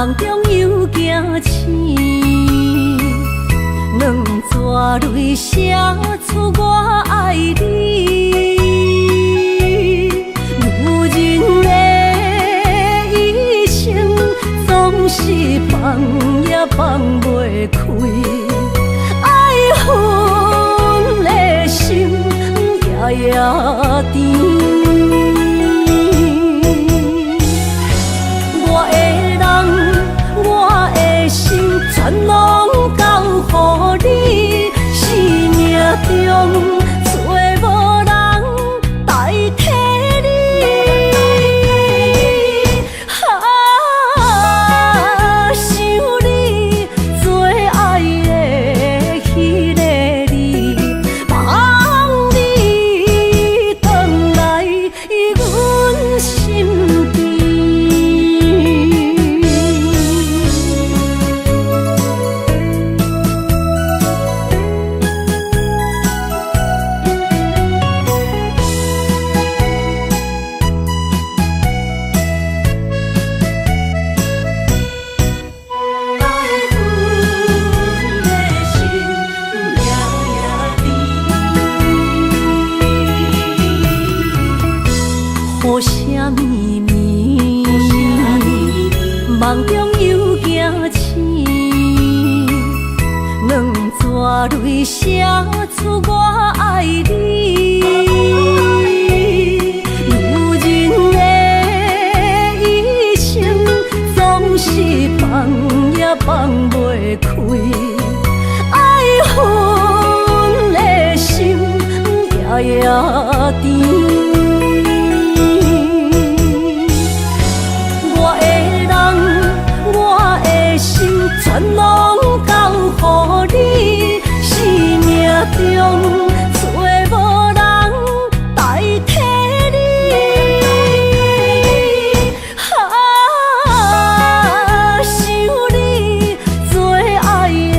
梦中又惊醒，两纸泪写出我爱你。女人的一生总是放也放袂开，爱恨的心夜夜甜。全拢交予你，生命中找无人代替你。想你做爱的迄个你，望你回来阮身边。雨声绵绵，梦中又惊醒，两纸泪写出我爱你。女人的一生总是放也放袂开，爱恨的心夜夜甜。全拢交予你，生命中找无人代替你。想你做爱的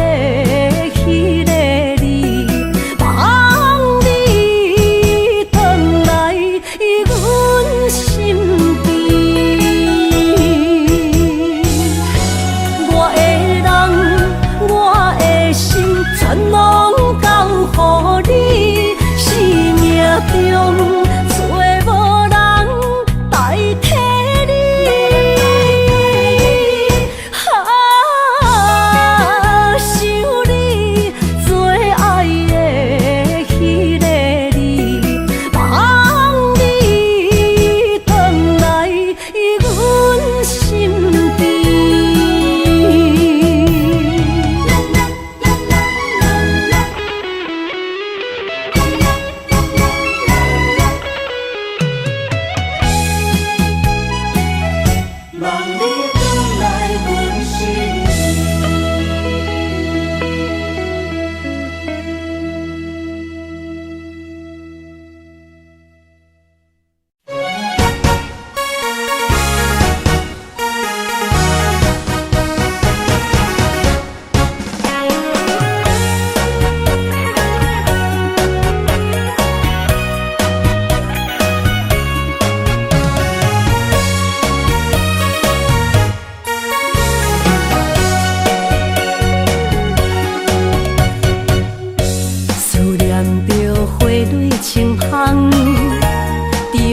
迄个你，望你回来阮身边。全拢交予你，生命中找无人代替你。想你做爱的迄个你，望你回来阮身边。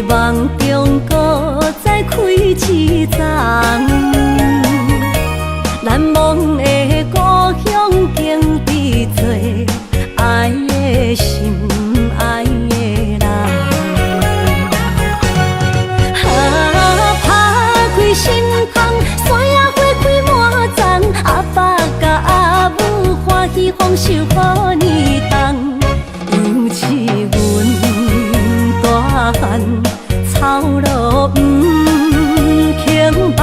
梦中搁再开一丛，难忘的故乡经比做爱的心爱的人。打开心窗，山野花开满丛，阿爸甲阿母欢喜丰收好年冬，尤其阮大汉。草路不轻放，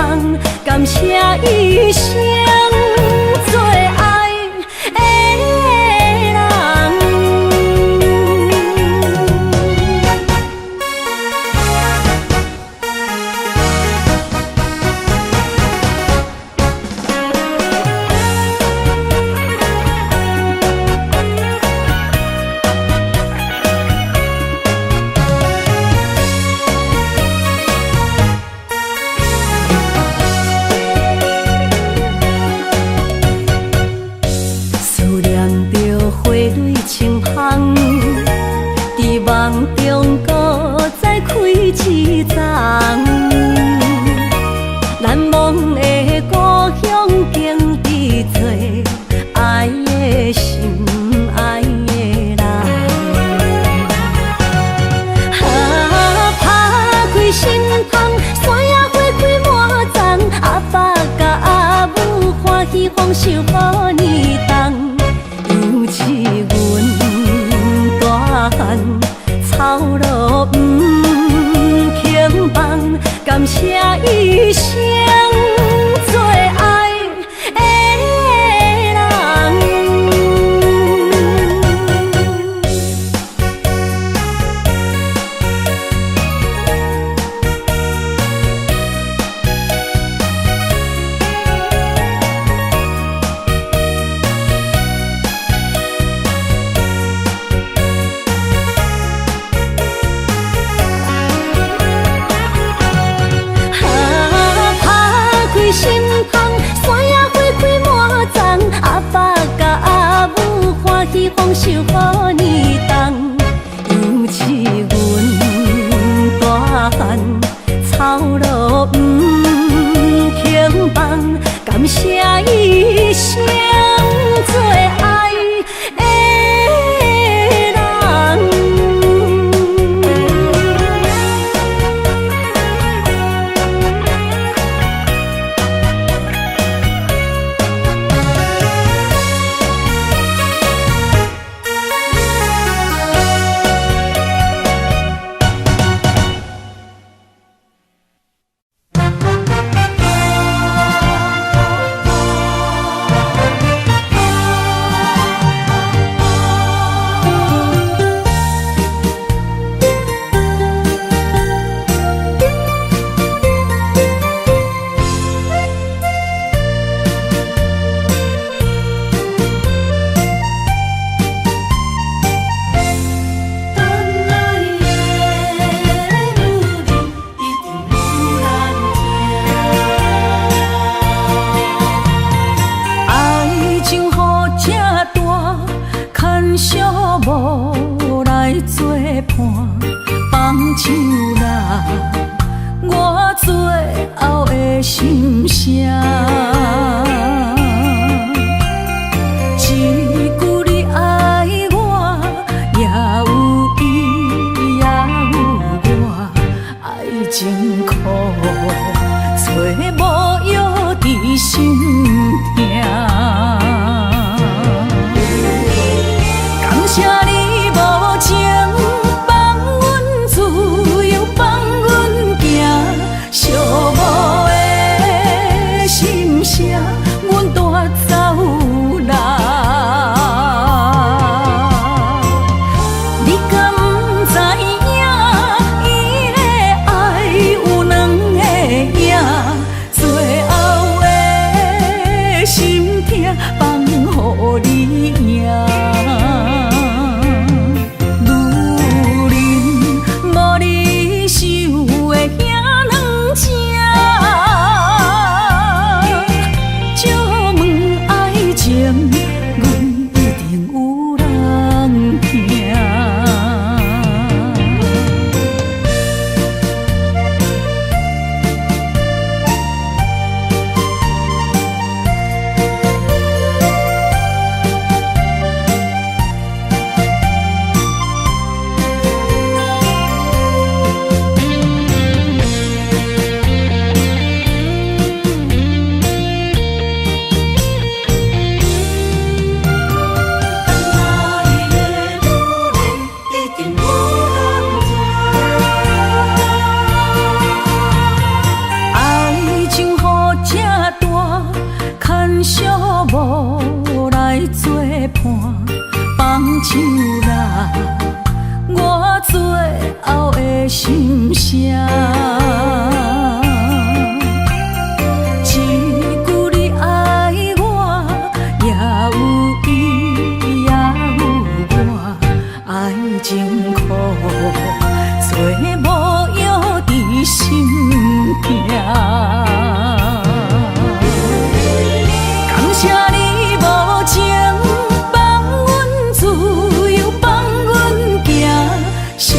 感谢一生做爱的人。梦中搁再开一丛，难忘的故乡经历做爱的心爱的人。打开心窗，山野花开满丛，阿爸甲阿母欢喜丰收好年冬，尤其阮大汉草路不轻放，感谢一生做爱的人。心窗，山野花开满丛，阿爸甲阿母欢喜丰收好年冬，尤其阮大汉草路不轻放，感谢一生做爱的人。无来作伴，放手啦，我最后的心声。一句你爱我，也有伊，也有我，爱情苦，找无药伫心痛。感谢你无情，放阮自由，放阮行，寂寞的心声，阮带走啦。你敢不知影，伊的爱有两个影，最后的心痛放予你赢。无来作伴，放手啦，我最后的心声。一句你爱我，也有伊，也有我，爱情苦，做无药伫心痛。感谢你无情，放阮自由，放阮行，寂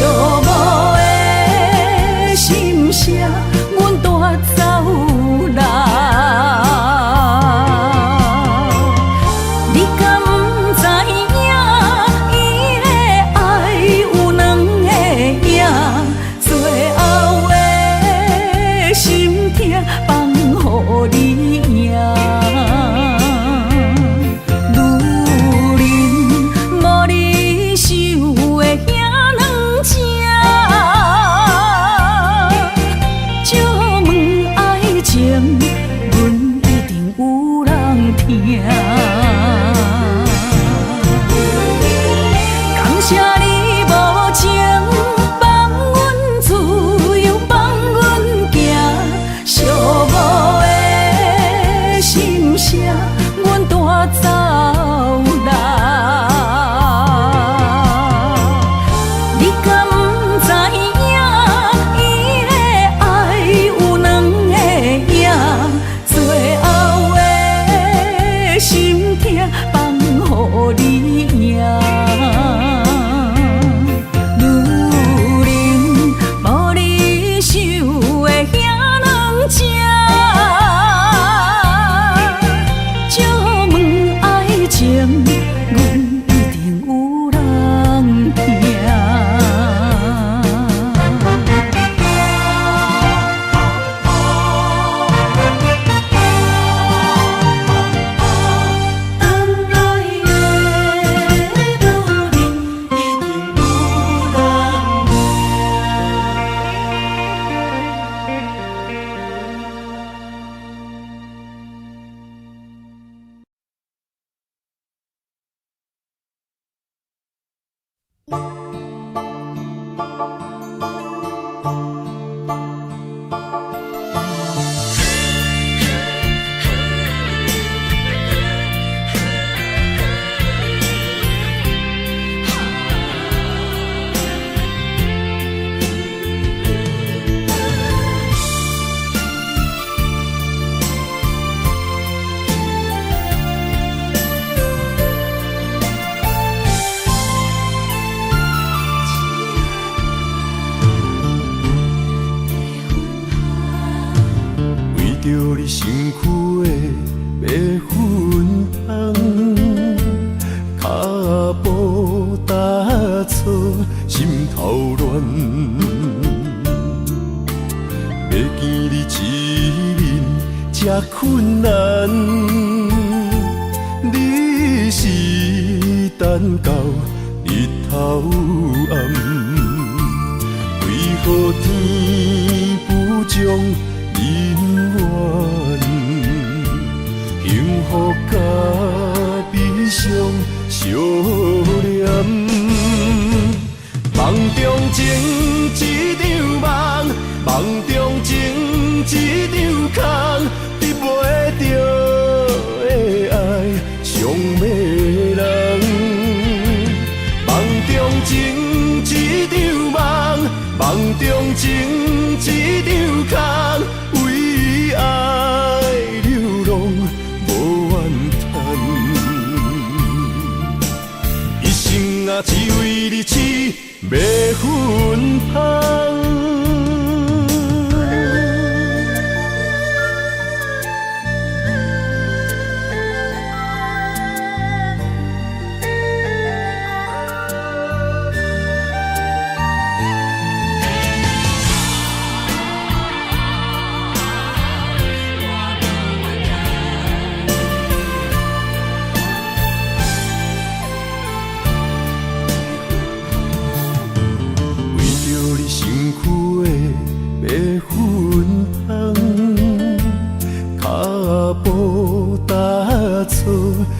你身躯的白粉红，脚步踏错，心头乱。要见你一面这困难，你是等到日头暗，为何天不将人缘幸福甲悲伤相连？梦中情一场梦，梦中情一场空，得袂着的爱上迷人。梦中情一场梦，梦中情一场空，为爱流浪无怨叹，一生啊只为你痴迷粉香。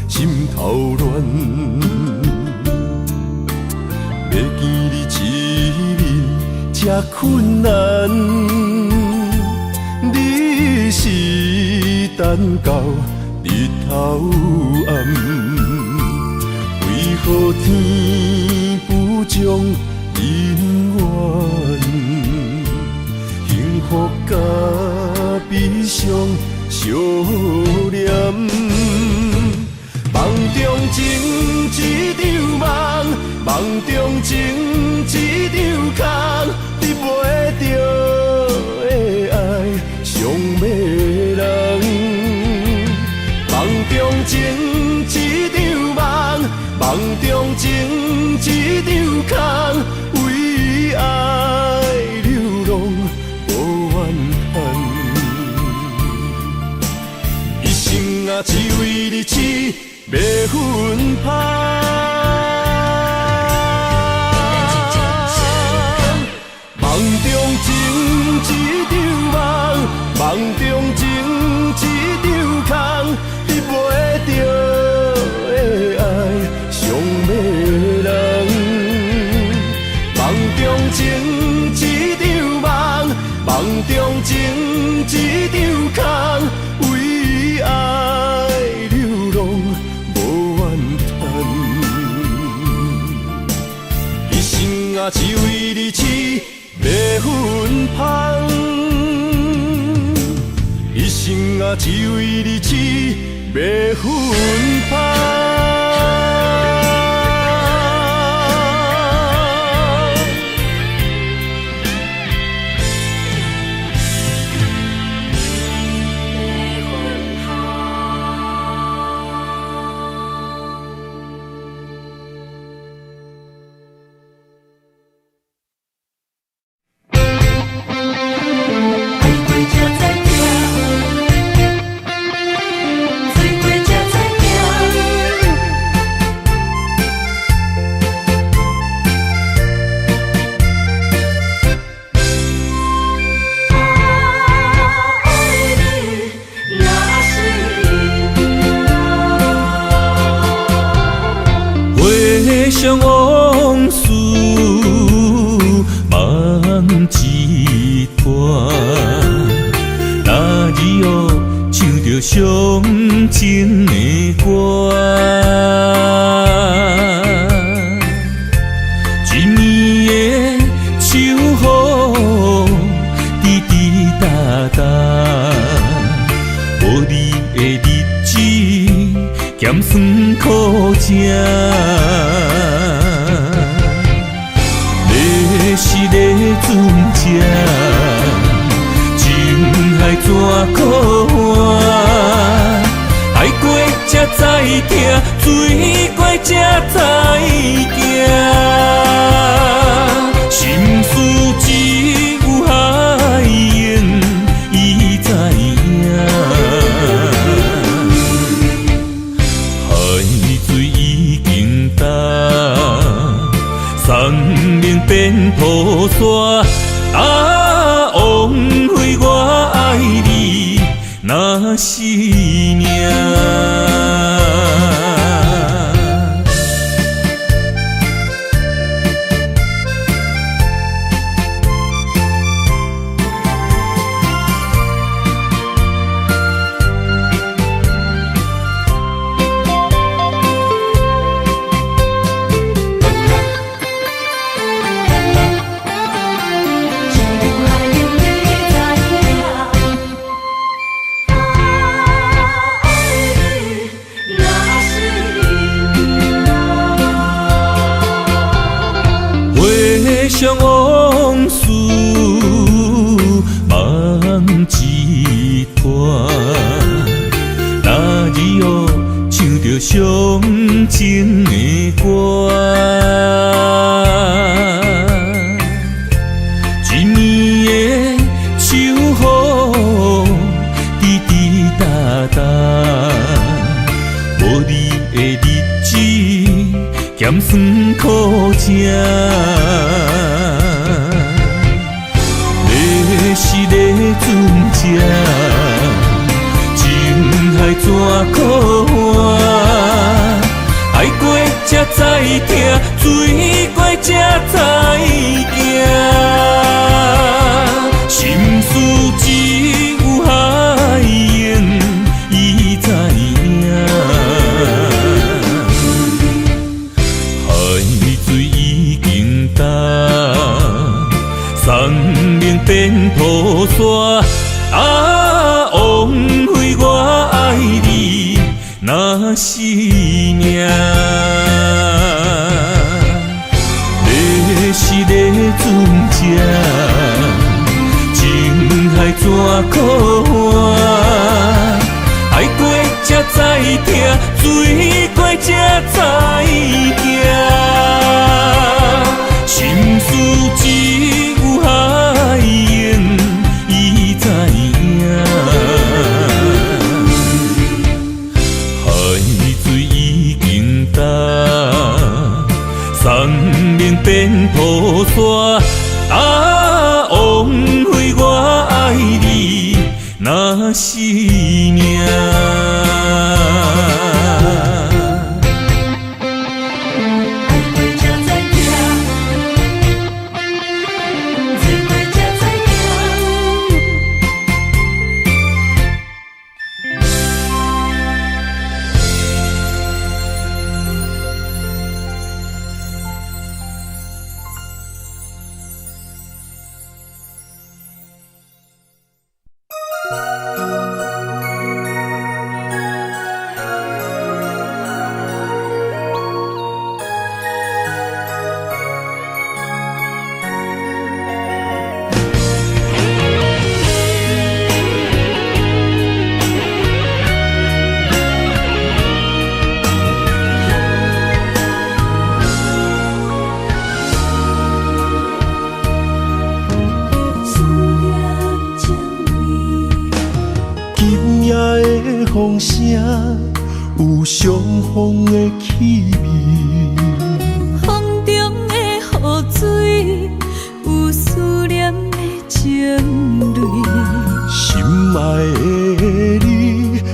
心头乱，要见你一面这困难，你是等到日头暗，为何天不将人缘幸福甲悲伤相连？梦中情一场梦，梦中情一场空，得袂着的爱上迷人。梦中情一场梦，梦中情一场空，为爱流浪无怨叹，一生啊只为你痴迷粉香。梦中情一场梦，梦中情一场空，得袂着的爱上迷人。梦中情一场梦，梦中情一场空，为爱流浪无怨叹，一生啊只为你痴迷粉香，一生啊只为你痴迷粉香。想往事梦一段，那日哦唱着伤情的歌，一年的秋雨滴滴答答，无你的日子咸酸苦涩。是个船只，情海怎可换？行，心事只有海燕伊知影。海水已经干，山明变土沙。啊，枉费我爱你那是命。回想往事梦一段，那日哦唱着伤情的歌，一年的秋雨滴滴答答，无你的日子咸酸苦情。是咧船只，情海怎可换？爱过才知疼，水过才知行。心事只有海燕伊知影。海水已经干。山明变土沙，啊，枉费我爱你那是命。要是咧船只，情海怎可换？爱过才知疼，水过才知行。心事只有海燕伊知影，海水已经干，山明变土沙，啊，枉费我爱你那是命。风声有相逢的气味，风中的雨水有思念的情泪。心爱的你，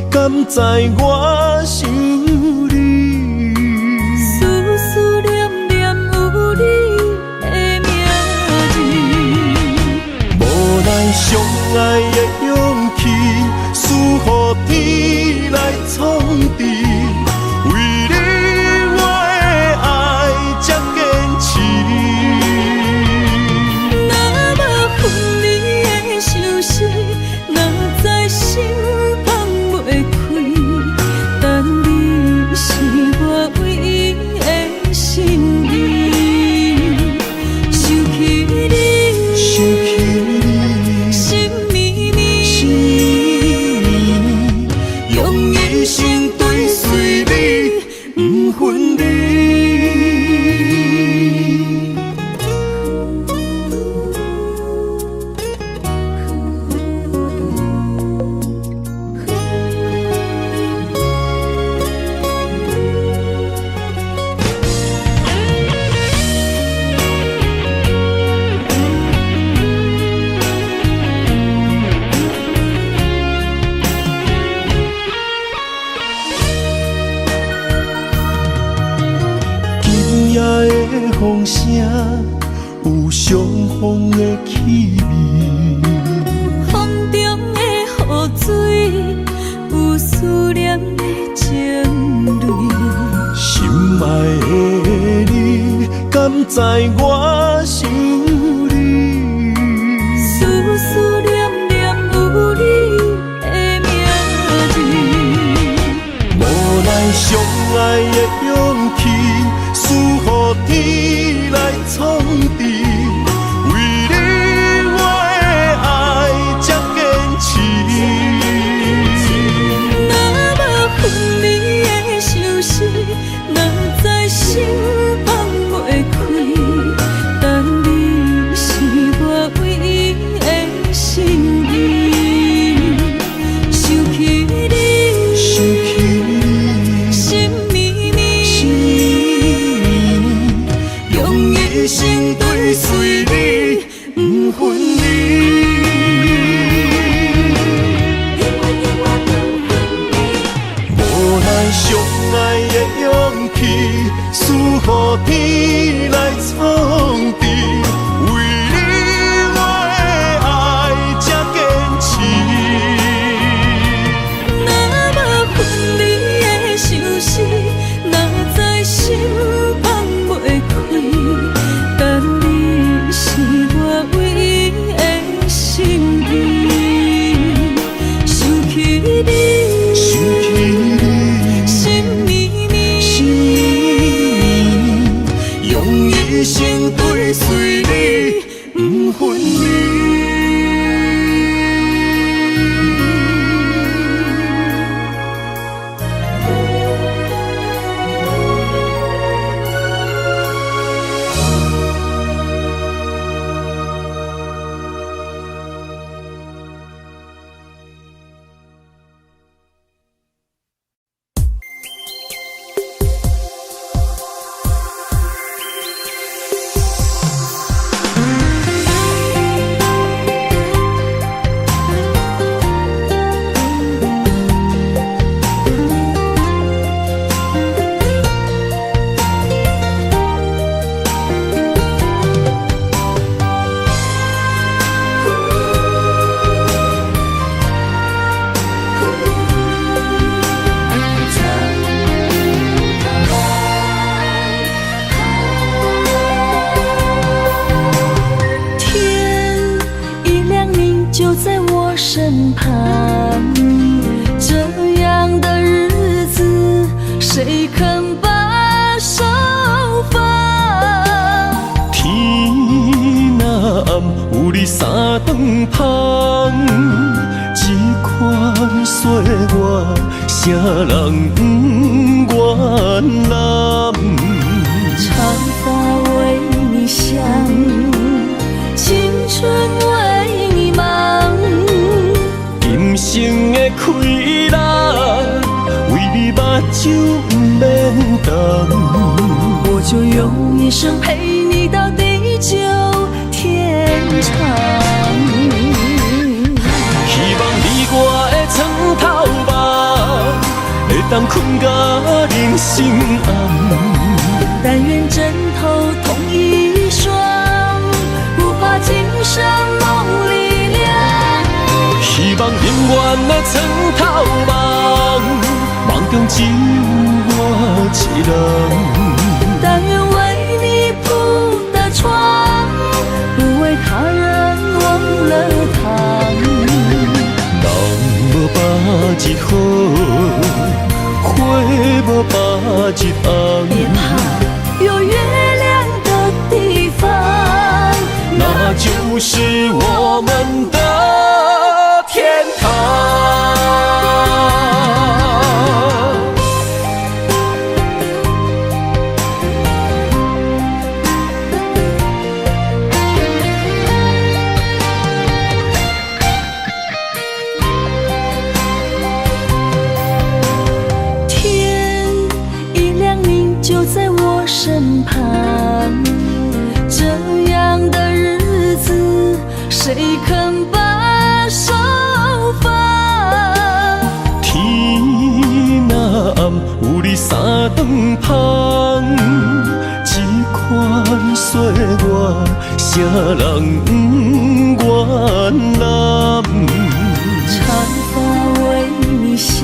敢知我想你？思思念念有你的名字，无奈相爱的勇气，输予天来创治。为你我的爱才坚持。若无分离的相思，哪知心放袂开？相逢的气味。风中的雨水，有思念的情泪。心爱的你，敢知我想你？思思念念有你的名字。无奈相爱的勇气，输予天来创治。为你我的爱才坚持。若无分离的相思，若在心放袂开。但你是我唯一的心意，想起你，想起你，心绵绵，用一生追随你，不分离。无奈相爱的勇气，输予天来创治。为你我的爱才坚持。若无分离的相思，若在心放袂开。但你是我唯一的心意，想起你，想起你，心绵绵，用一生追随你，不分离。身旁，这样的日子谁肯把手放？天若暗，有你三顿香，这款岁月，啥人不愿揽？长发为你香，青春为你忙。今生的快乐，为你目睭不免干。我就用一生陪你到地久天长。希望你我的床头梦，会当困甲人心暗。但愿枕头同一双，无法今生梦里亮。希望永远的床头梦，梦中只有我一人。但愿为你铺的床，不为他人忘了躺。人无把日好，花无把日红。别怕，有月亮的地方，那就是我们的天堂。天一亮，你就在我身旁。这样的日子，谁肯把手放？天若暗，有你三顿香，这款岁月，啥人不愿揽？长发为你香，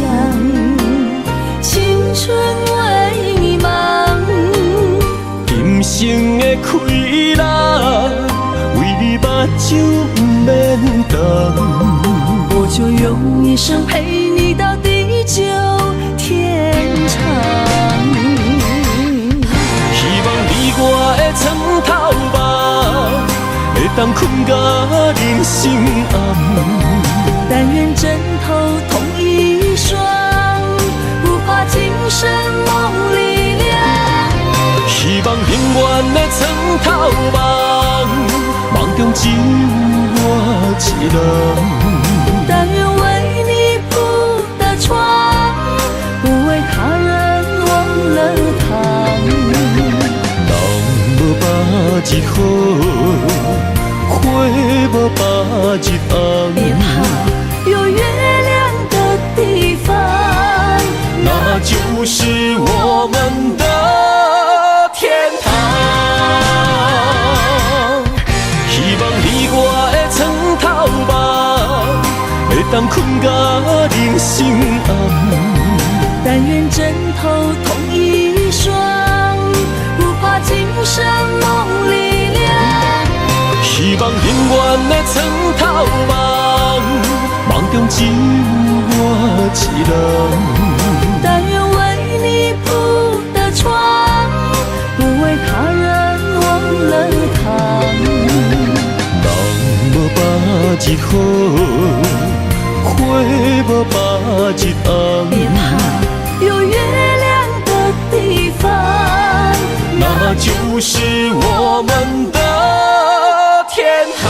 青春为你忙。今生的快乐，为你目睭不免动。我就用一生陪你到地久天长。希望你我的床头梦，会当困到人生暗。但愿枕头同一双，不怕今生梦里凉。希望永远的床头梦，梦中只有我一人。但愿为你铺的床，不为他人忘了躺。人无百日好，花无百日红。别怕，有月亮的地方，那就是我们的天堂。希望你我的床头梦，会当困到人生暗。但愿枕头同一双，不怕今生梦里凉。希望永远的床头梦，梦中只有我一人。但愿为你铺的床，不为他人忘了躺。人无百日好，花无百日红。别怕，有月亮的地方，那就是我们的天堂。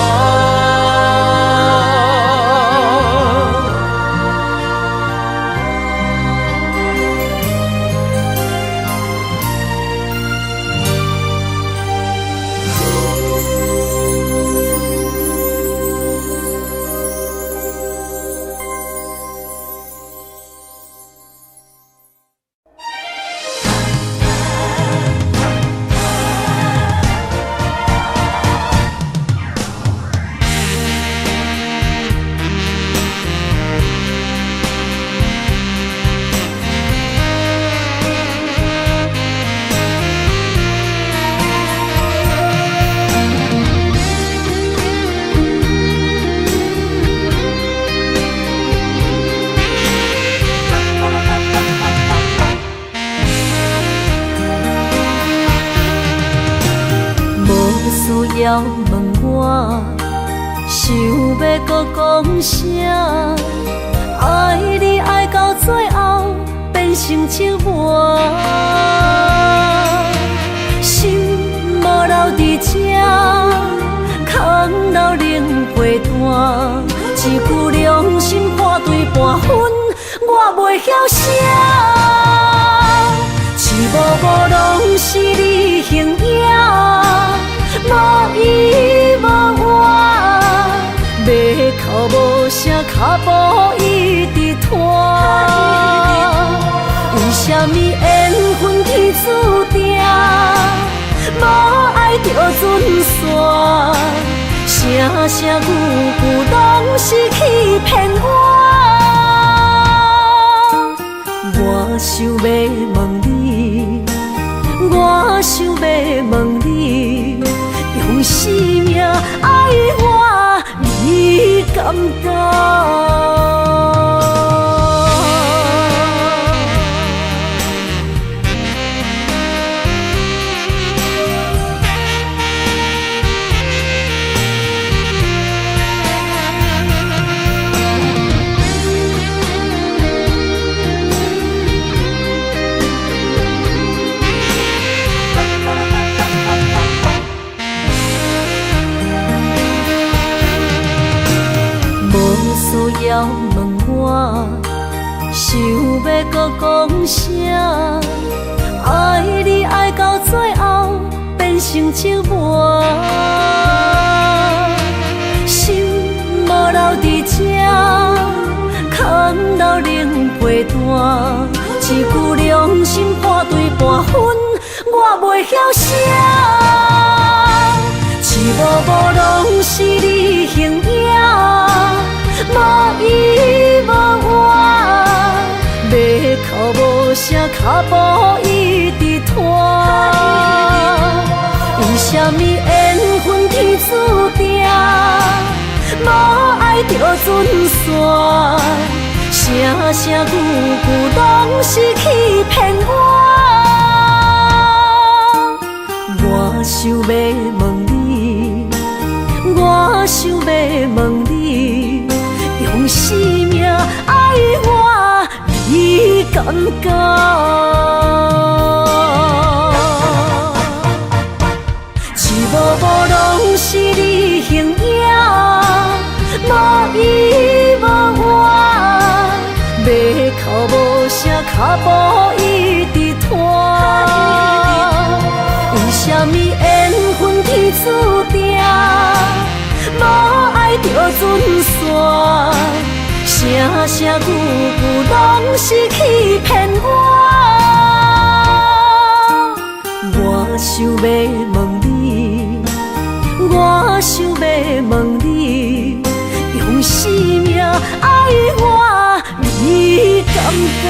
要问我，想要搁讲啥？爱你爱到最后变成寂寞，心无留伫这，空留冷陪单。一句良心半对半分，我袂晓写。一幕幕拢是你形影。无依无我，要哭无声，脚步一直拖。为什么缘分天注定，无爱就准线？声声句句拢是欺骗我。我想要问你，我想要问你。用生命爱我，你敢当？要问我，想要搁讲啥？爱你爱到最后变成寂寞，心无留伫这，空留冷陪单。一句良心半对半分，我袂晓写。一幕幕拢是你形影，无依无我，要哭无声，脚步一直拖。为什么缘分天注定，无爱就准线？声声句句拢是欺骗我。我想要问你，我想要问你，用生命爱我，你敢讲？一幕幕拢是你形影，无依无我，要哭无声，脚步一直拖。为什么缘分天注定，无爱就准线？声声句句拢是欺骗我。我想要问你，我想要问你，用生命爱我，你敢讲？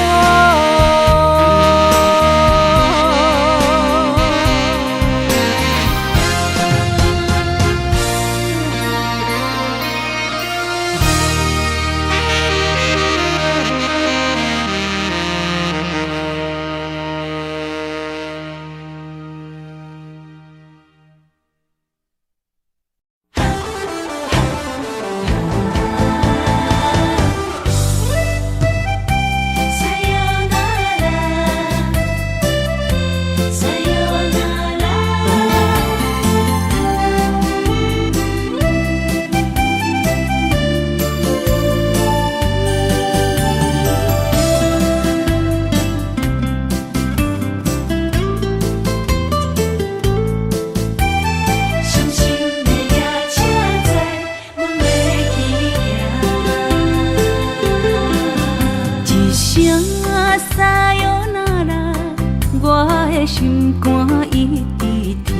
心肝一直疼，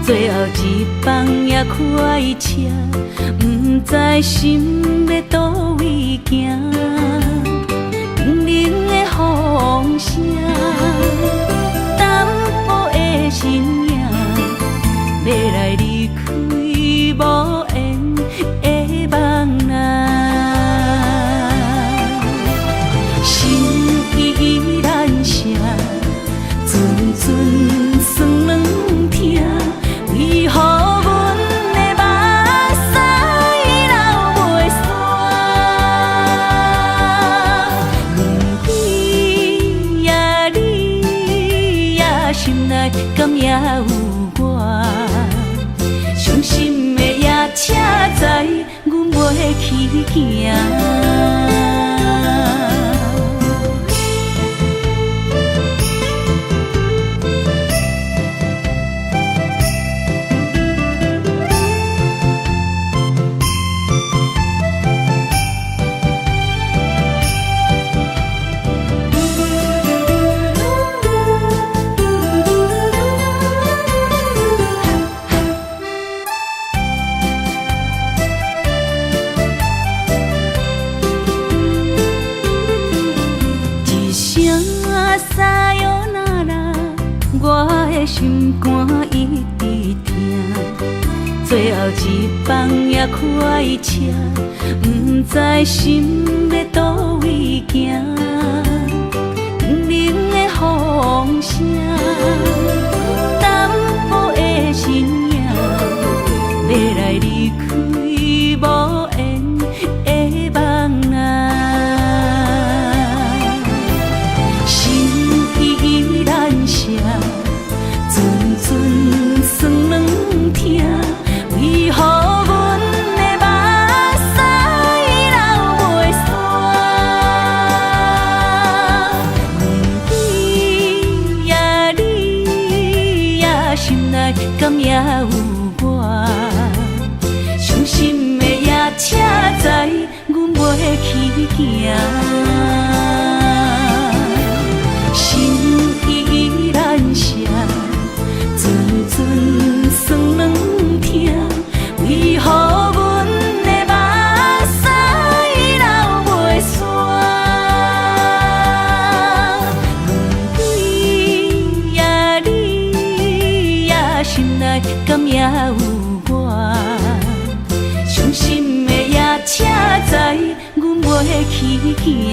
最后一放也开车，不知心要倒位行。冷冷的风声，淡薄的身影，要来离开无缘的梦啊。心依然舍。阵酸软疼，为何阮的目屎流袂煞？问你呀你呀，心内敢也有我？伤心的夜车载，阮袂去行。心肝一直疼，最后一放也开车，不知心要倒位行。冷冷的风声，淡薄的身影，要来离开无缘的梦啊。心依然舍。阵阵酸软疼，为何阮的目屎流袂煞？问你呀你呀，心内敢也有我？伤心的夜车载，阮袂去行。心依然舍。阵阵酸软疼，行。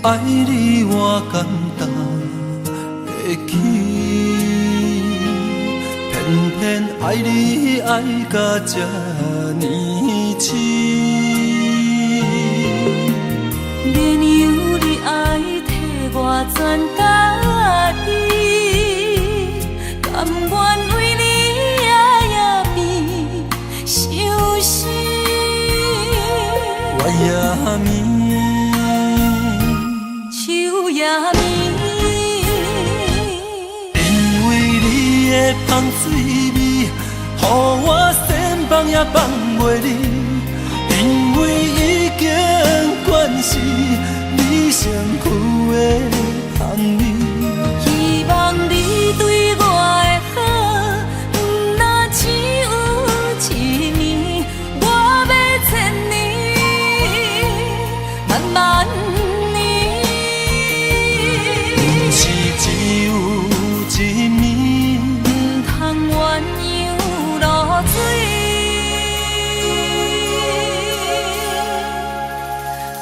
爱你我简单会起，偏偏爱你爱到这呢深。连由你爱替我全家己，甘愿为你夜变伤心。我也眠。夜暝，因为你的香水味，予我先放也放袂离。因为已经惯是你身躯的香味，希望你对我的好，不若只有一年，我要千年，慢慢。只有一面，不通鸳鸯落水。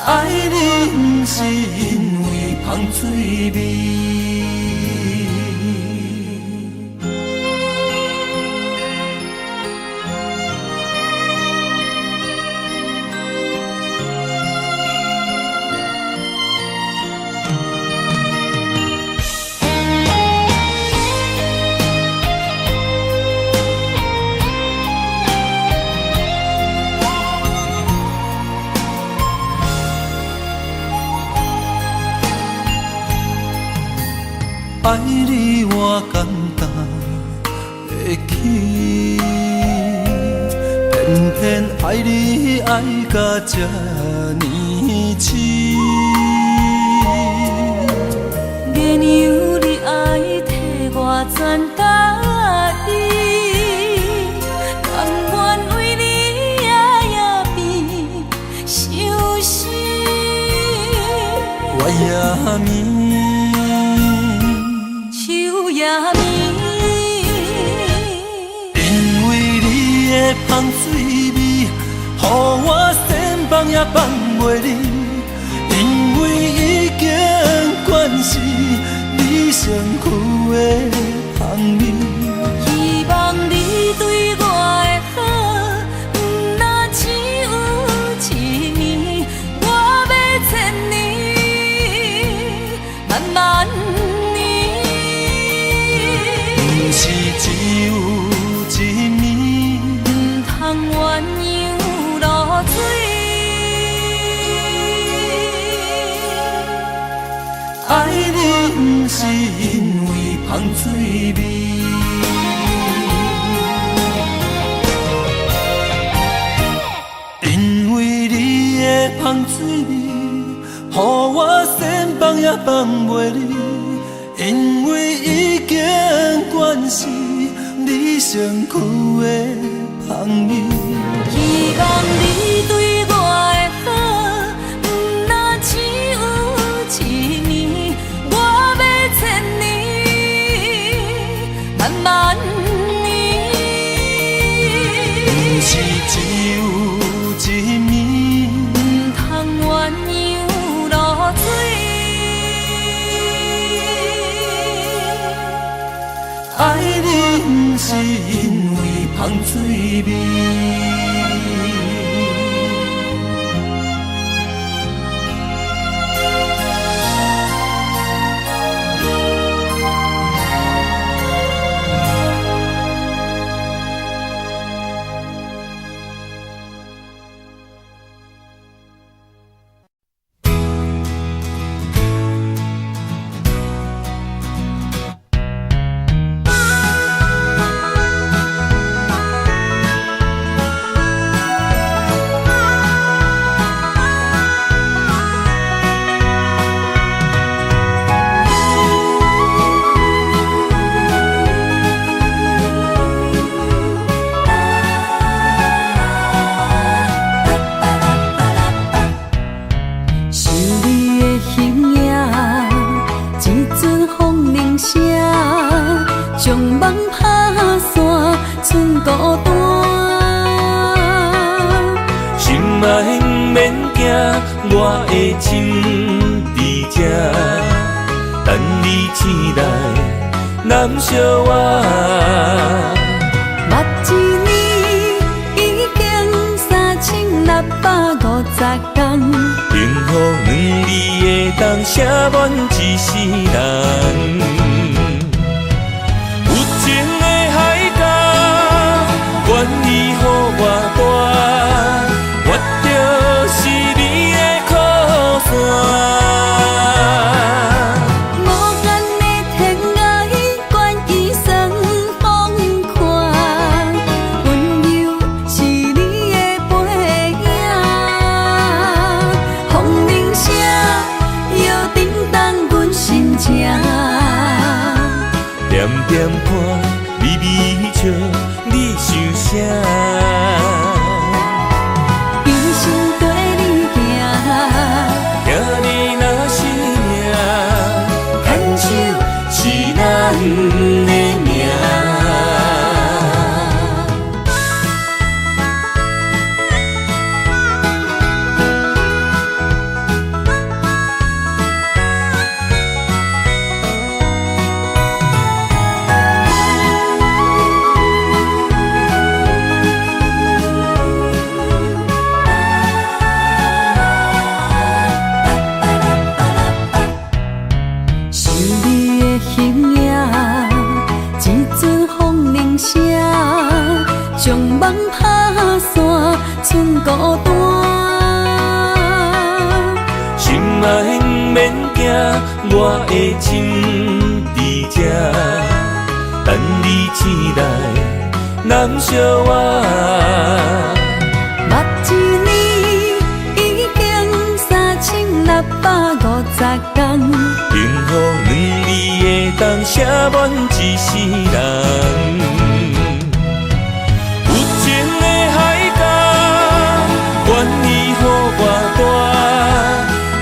爱你不是因为香水味。爱你我简单会起，偏偏爱你爱到这呢深。连由你爱替我全家己，甘愿为你夜变伤心。我也眠。夜暝，因为你的香水味，予我先放也放袂离。因为已经惯是你身躯的香味，希望你对我的好，不若只有一年，我要千年，慢慢。是只有一面，不通鸳鸯落水。爱你不是因为香水味，因为你的香水味，予我先放也放袂离。因为已经惯是你身躯的香味，希望你对我的好，不若只有一年，我要千年，慢慢年。不是只有一面，不通鸳鸯落水。爱你不是因为香水味。将梦打散，剩孤单。心爱不免惊，我的心伫这，等你醒来，难相我。目一年已经3650天，幸福两字会当写满一世人。有情的海角，愿意予我大，我就是你的靠山。无限的天涯，愿意算风看，温柔是你的背影。风铃声摇叮当阮心情，点点看，微微笑，你想啥？一生跟你行，听你若是命，牵手是咱的命。想你的形影，一阵风铃声，将梦打散，剩孤单。心爱不免惊，我的心伫这，等你醒来，难相我。目一年已经3650天，幸福两字会当写满一世人。有情的海角，愿意予我大，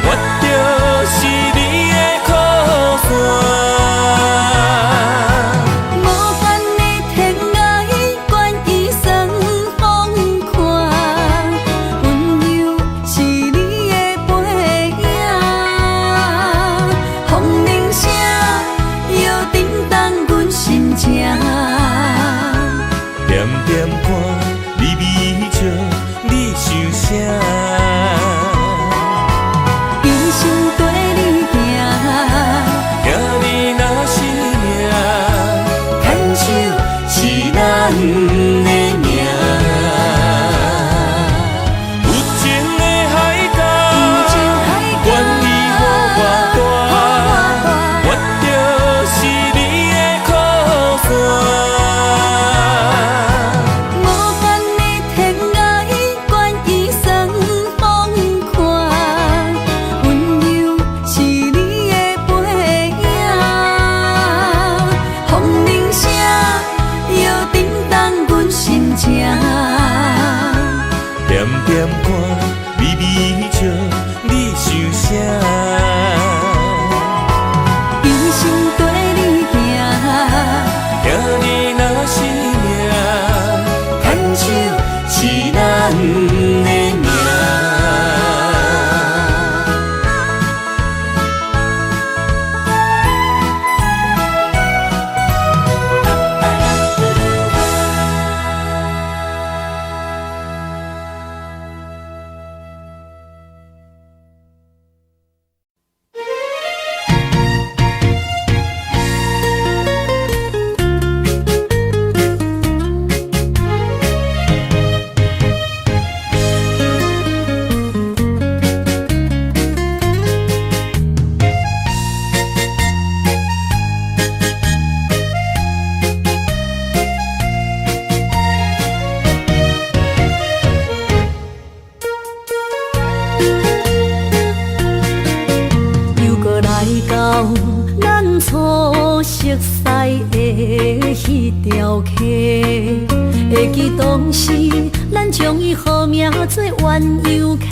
我就是你的靠山。无限的天涯，愿意算风看，温柔是你的背影。风铃声摇叮当阮心情，点点看，微微笑，你想啥？一生跟你行，听你若是命，牵手是咱的命。有情的海角，愿意予我大，我就是你的靠山。无限的天涯，愿意算风看，温柔是你的背影。风铃声摇叮当阮心情，点点看，微微笑，你想啥？一生跟你行，听你若是命，牵手是咱的命。又搁来到咱初熟悉的迄条溪，会记当时咱将伊号名做鸳鸯溪。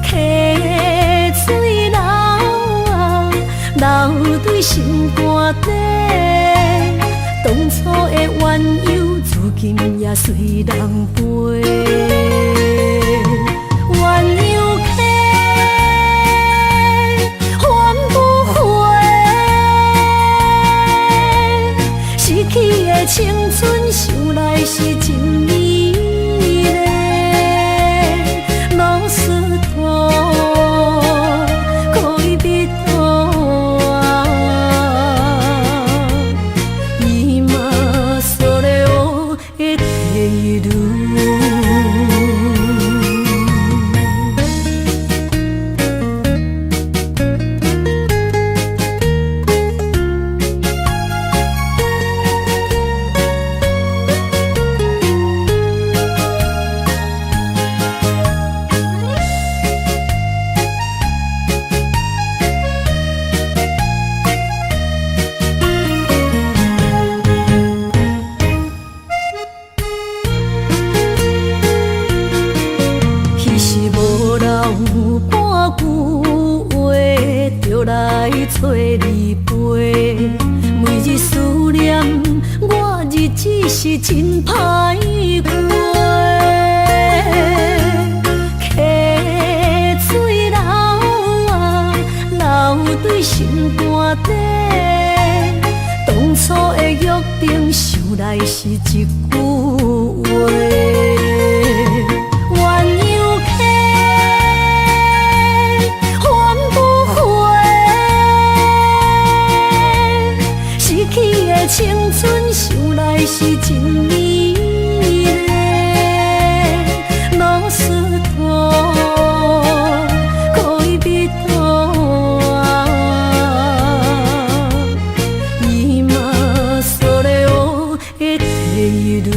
溪水流啊，留对心肝底。当初的缘由，如今也随人飞。鸳鸯客，还不回。失去的青春，想来是真美丽。老师徒，可以别途。今それを得ている。找你陪，每日思念，我日子是真歹过。溪水流啊，流对心肝底。当初的约定，想来是一句话。青春想来是真美丽，老师徒，可以别途。今それを得ている。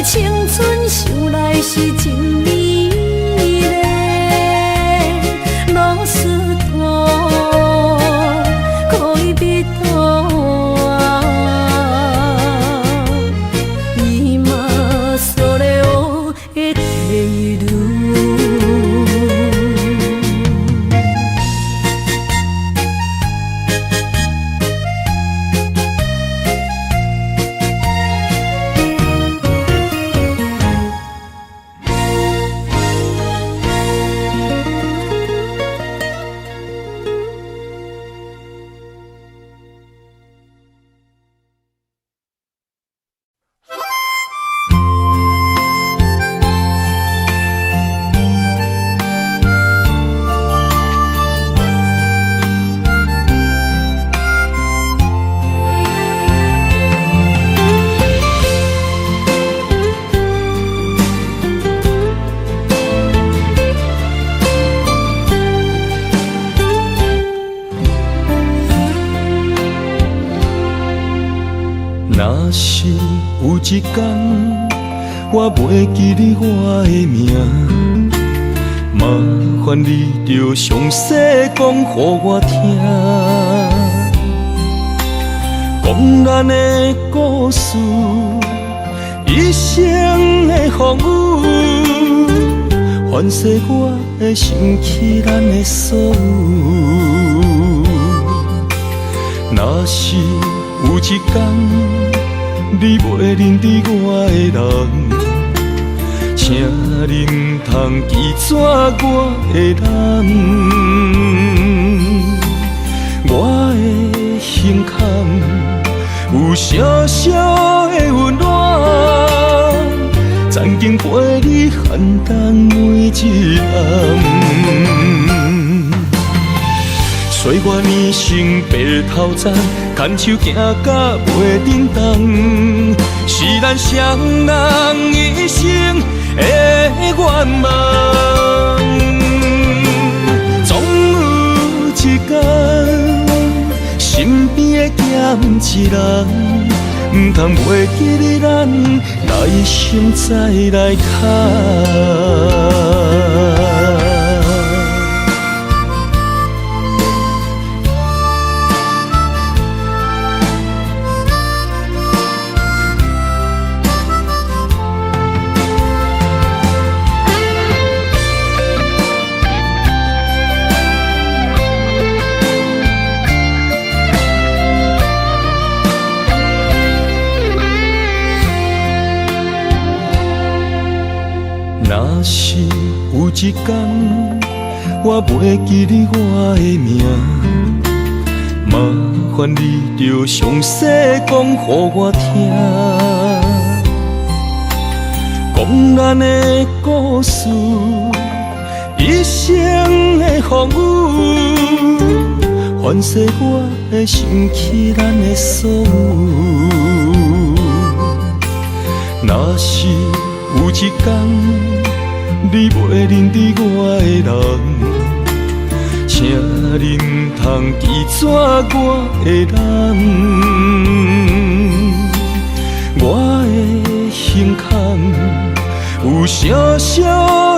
青春想来是真美丽，老师徒，可以别途。今それを得ている。若是有一天我袂记你我的名，麻烦你着详细讲予我听，讲咱的故事，一生的风雨，反噬我会想起咱的所有。若是有一天你袂认得我的人，请你唔通记住我的难。我的心坎有小小的温暖，曾经陪你寒冬每一暗。岁月年成白头鬃，牵手行甲袂振动。咱双人一生的愿望。总有一天，身边的咸一人，唔通袂记你咱来生再来牵。若是有一天我袂记你我的名，麻烦你着详细讲予我听，讲咱的故事，一生的风雨，反噬我的想起咱的所有。若是有一天你袂认得我的人，请你唔通记住我的人。我的胸腔有小小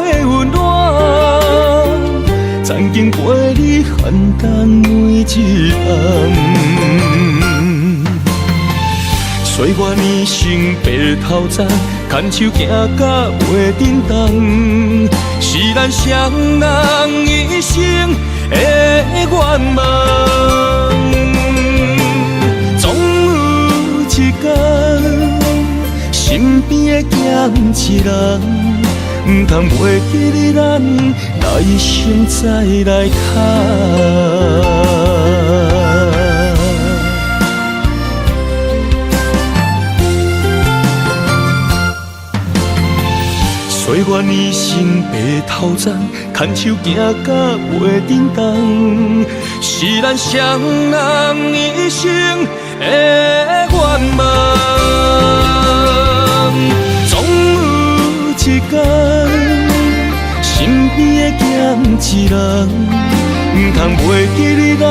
的温暖，曾经陪你寒冬每一暗。岁月年轻白头鬃，牵手行到袂振动，是咱双人一生的愿望。总有一天，身边的咸一人，唔通袂记你咱来生再来牵。岁月年轻白头鬃，牵手行到袂振动，是咱双人一生的愿望。总有一天，身边的咸一人，唔通袂记你咱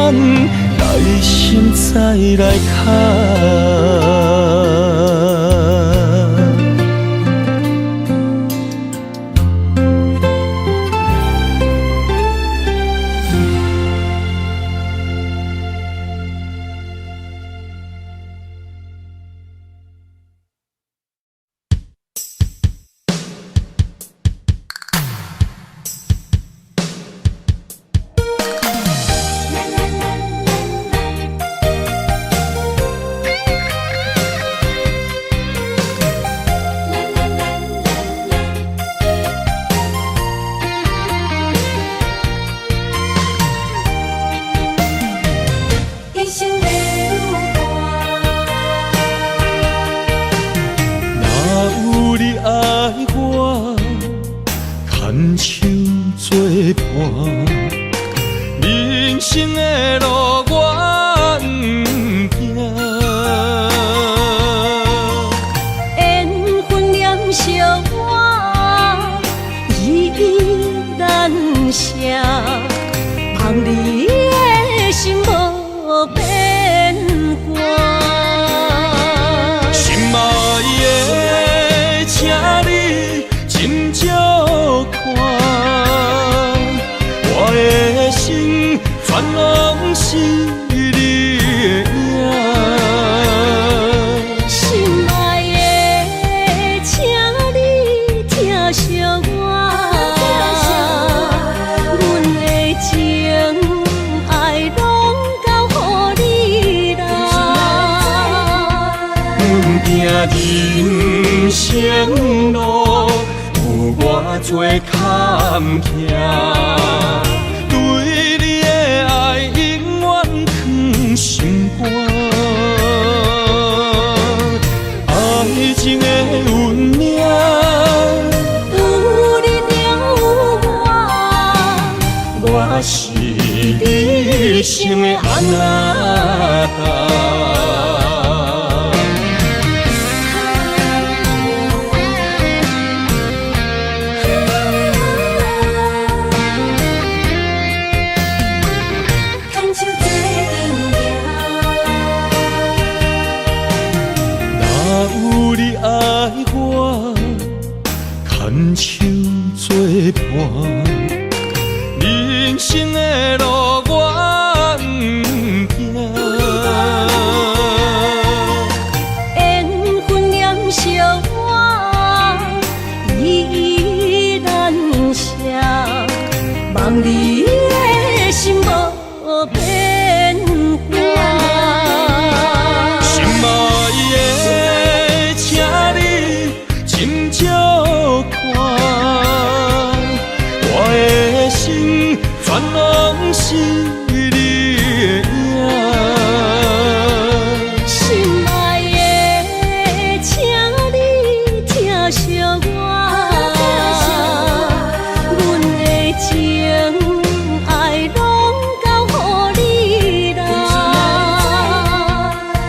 来生再来牵。人生的路我不行，缘分念相我依依难舍，望你的心无变卦。心爱的，请你斟酌看，我的心全拢是你的影。心爱的，请你疼惜我，阮的情爱拢交予你啦。行人生路有偌多坎坷，对你的爱永远藏心肝。爱情的运命，有你了有我是你生的安那达。惜我依然写，望你的心无变化。心爱的，请你斟酌看，我的心全拢是你的影。心爱的，请你疼惜我，阮的情爱拢交予你啦。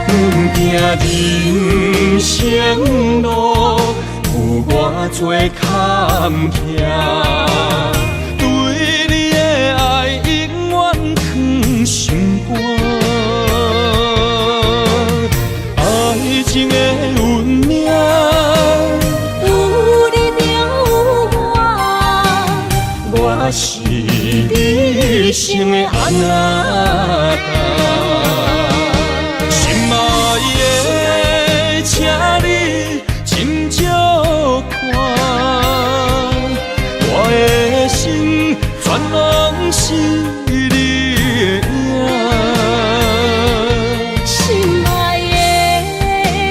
阮行人生路有偌多坎坷，对你的爱永远藏心肝。爱情的运命，有你就有我，我是你生的阿那心爱的，请你斟酌看，我的心全拢是你的影。心爱的，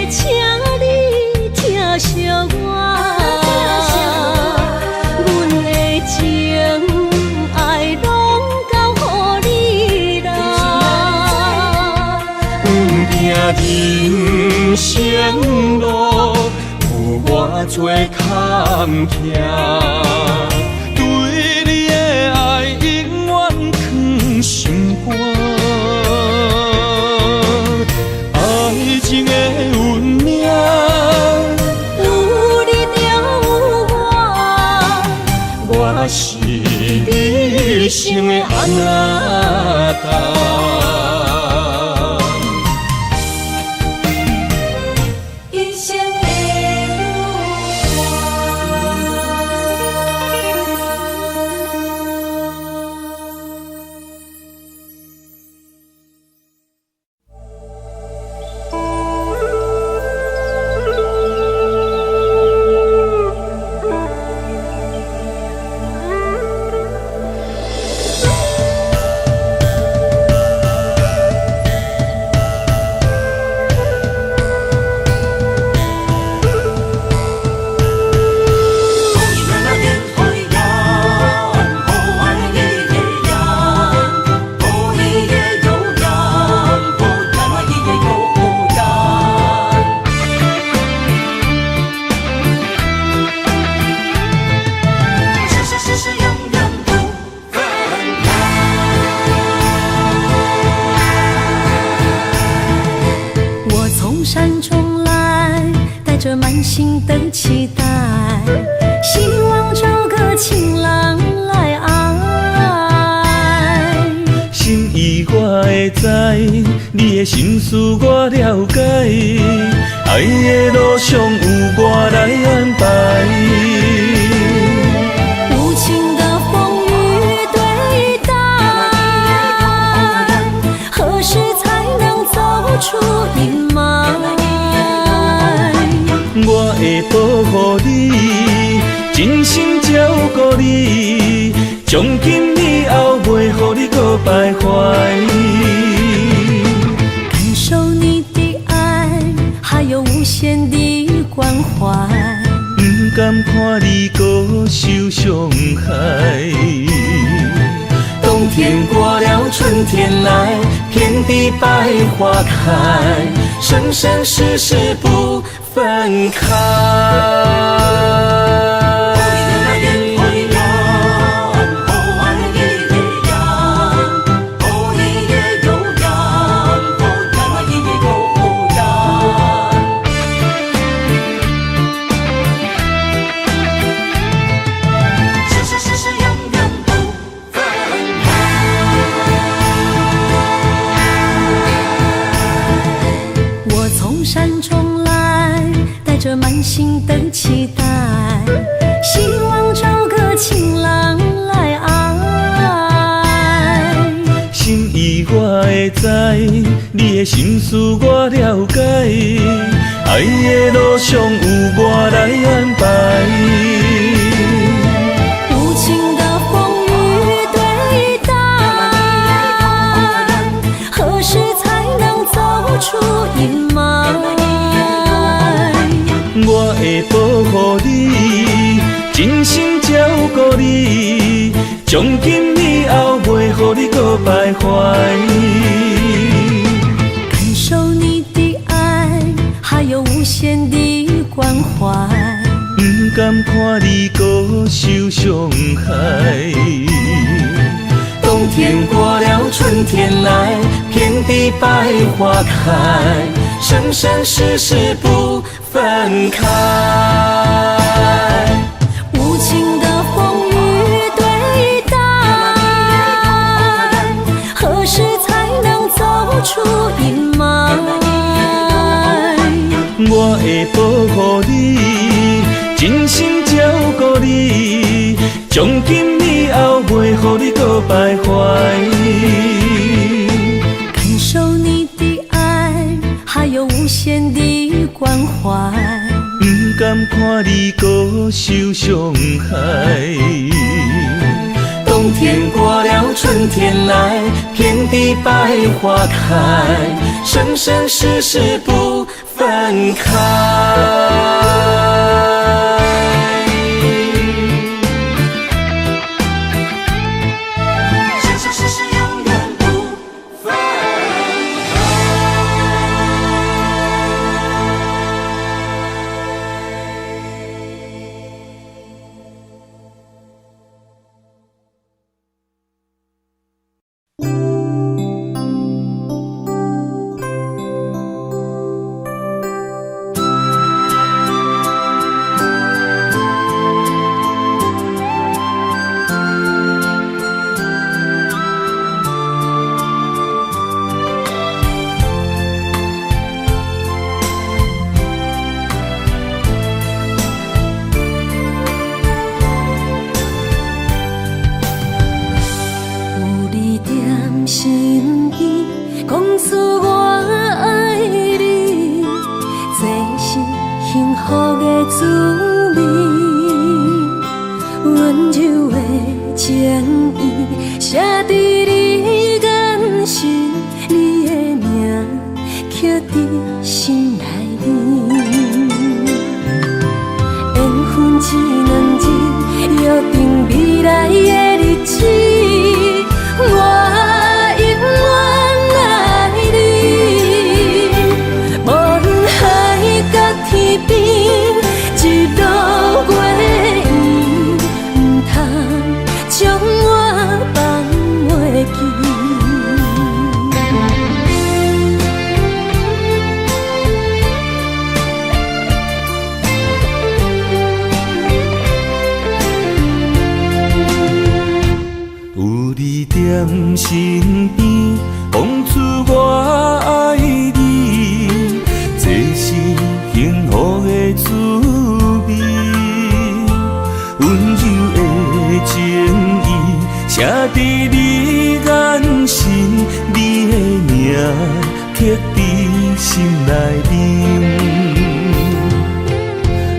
请你疼惜我，阮的情爱拢交予你啦。阮行人生路有偌多坎坷，对你的爱永远藏心肝。爱情的运命，有你就有我，我是你生的阿那一生的山中来，带着满心的期待，希望找个情郎来爱。心意我会知，你的心思我了解，爱的路上有我来安排。无情的风雨对待，何时才能走出阴霾？我会保护你，真心照顾你，从今以后袂予你搁徘徊。感受你的爱，还有无限的关怀，不甘看你搁受伤害。冬天过了，春天来，遍地百花开，生生世世不分开。山中来，带着满心的期待，希望找个情郎来爱。心意我会知，你的心思我了解，爱爱的路上有我来安排。无情的风雨对待，何时才能走出阴霾？我会保护你，真心照顾你，从今以后袂予你搁徘徊。感受你的爱，还有无限的关怀。不甘看你搁受伤害。冬天过了，春天来，遍地百花开，生生世世不分开。无情的风雨对待，何时才能走出阴霾？我会保护你，真心照顾你，从今以后袂予你搁徘徊。感受你的爱，还有无限的关怀。不甘看你搁受伤害。冬天过了，春天来，遍地百花开，生生世世不分开。生生世世永远不分开。心意讲出我爱你，这是幸福的滋味。温柔的情意写在你眼神，你的名刻在心内面。缘分只两日，约定未来的日子。我身边讲出我爱你，这是幸福的滋味。温柔的情意写在你眼神，你的名刻在心内面。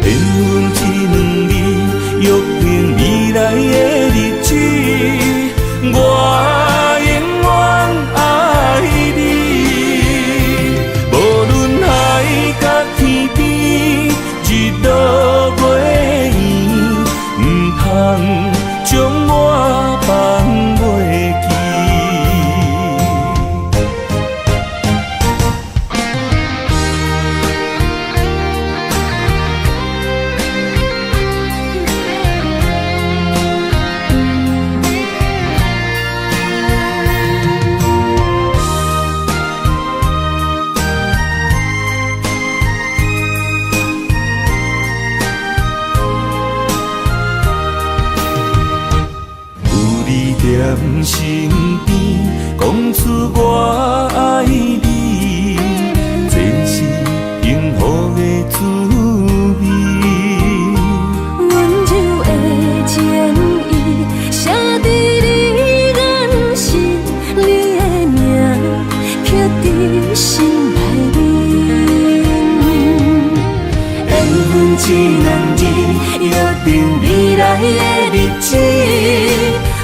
缘分只两日，约定未来的日子。我永远爱你，无论海角天边，日落月圆，不通将我放袂记。身边讲出我爱你，这是幸福的滋味。温柔的情意写在你眼神，你的名刻在心内面。一两日，约定未来的日子，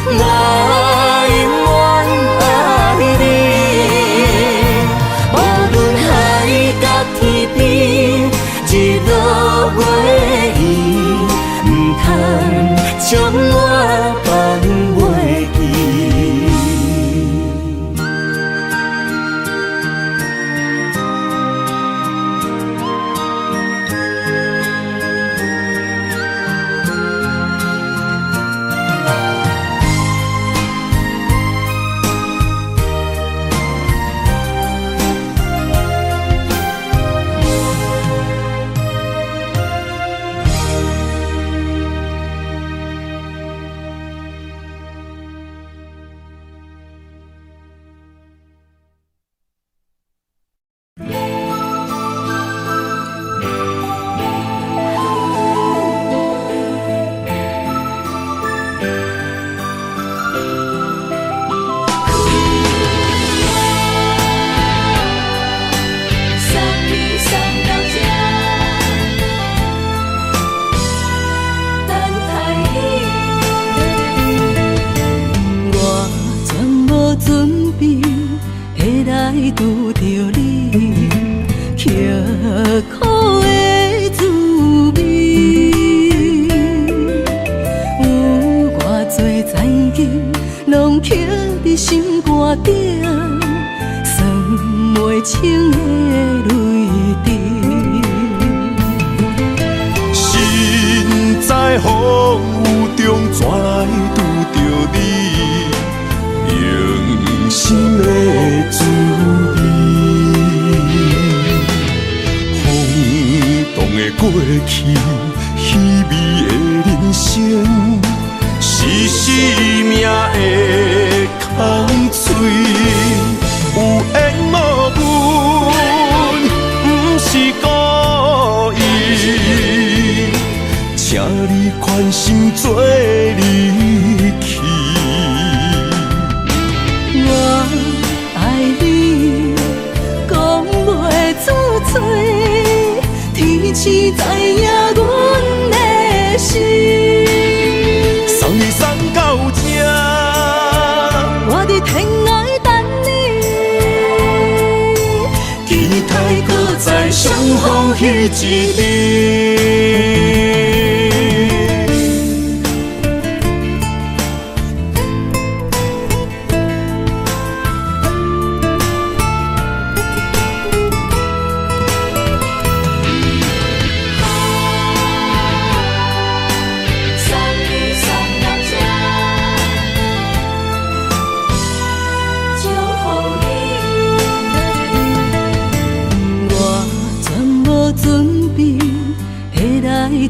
我永远爱你。无论海角天边，日落月圆，唔通将我放袂记。拄着你，刻苦的滋味，有偌多情景，拢刻伫心肝顶，算袂清的泪滴。身在风雨中，怎来拄着你？用心的滋味，风动的过去，稀微的人生，是生命的空嘴，有缘无分，不是故意，请你宽心做离去。我爱你，讲袂出嘴，天赐知影阮的心。送你送到这，我伫天涯等你，期待搁再相逢彼一日。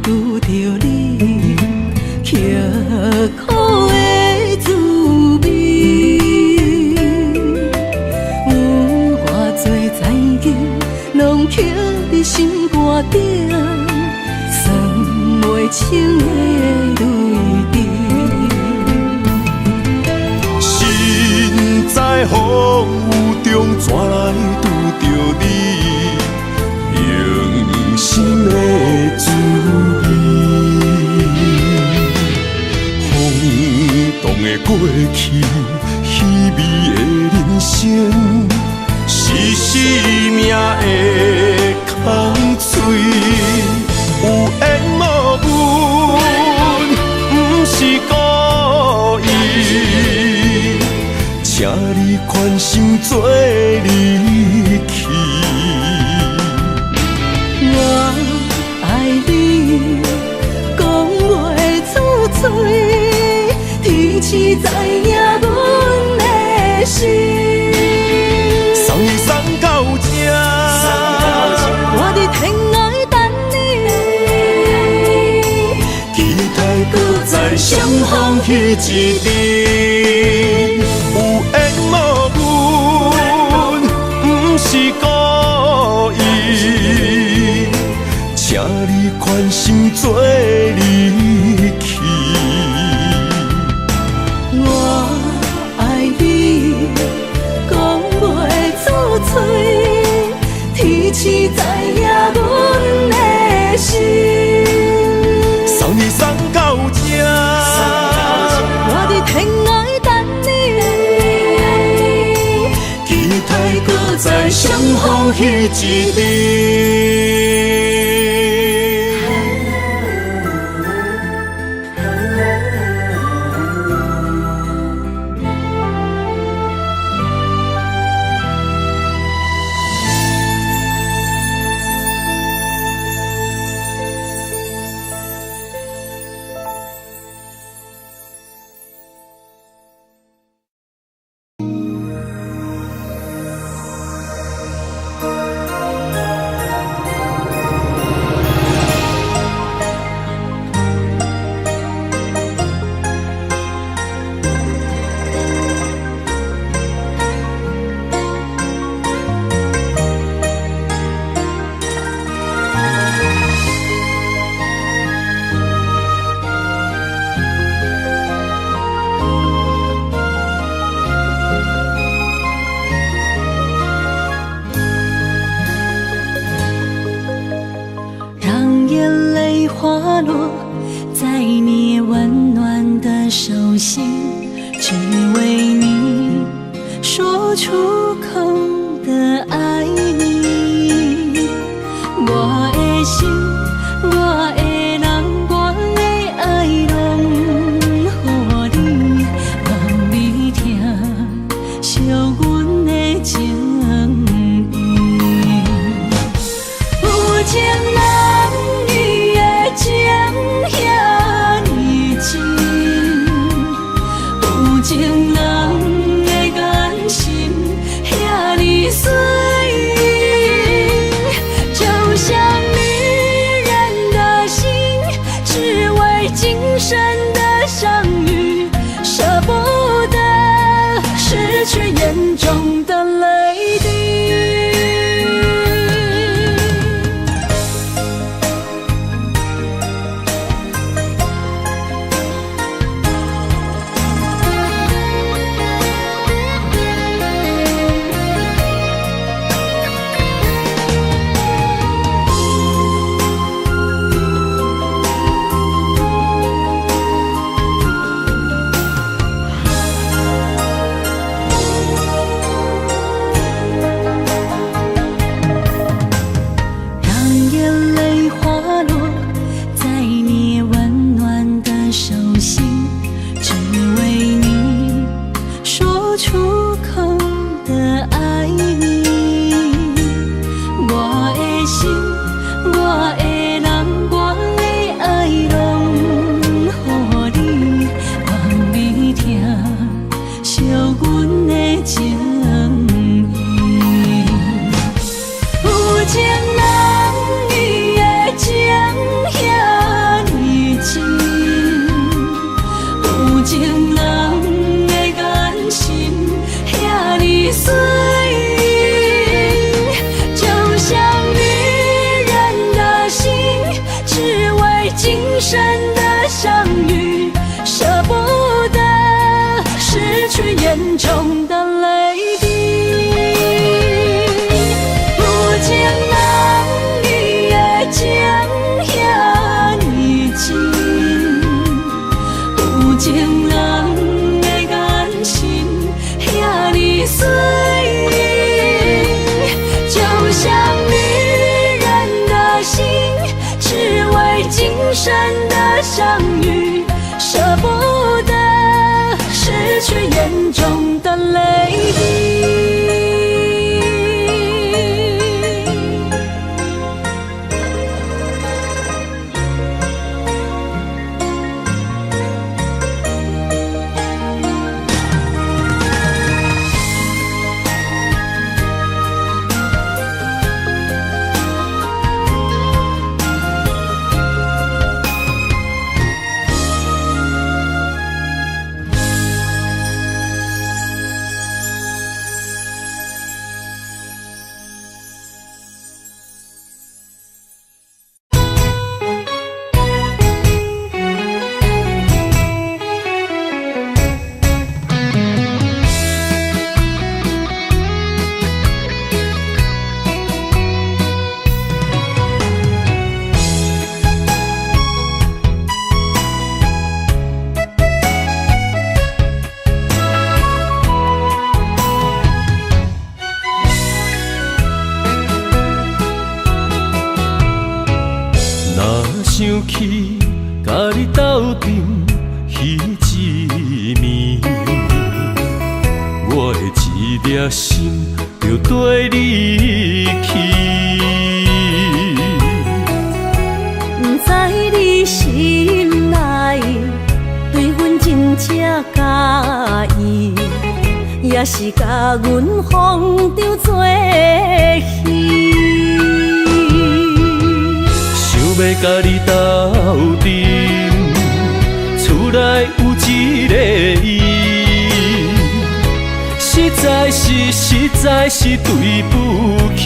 拄着你，刻苦的滋味，有偌多情景，拢刻伫心肝顶，算袂清的泪滴。身在风雨中，怎来拄着你？用心的滋味，风动的过去，稀微的人生，是生命的空嘴，有缘无分，不是故意，请你宽心做离去。我爱你，讲袂出嘴，天赐知影阮的心。送你送到这，我伫天涯等你，期待搁再相逢彼一日。有缘无分，不是故意，请你宽心做离去。我爱你，讲袂出嘴，天赐知影阮的心。放弃一日。气，甲你斗阵彼一暝，我的一粒心就跟你去。不知你心内对阮真正介意，也是甲阮放着做戏。想要甲你斗阵，厝内有一个伊，实在是对不起。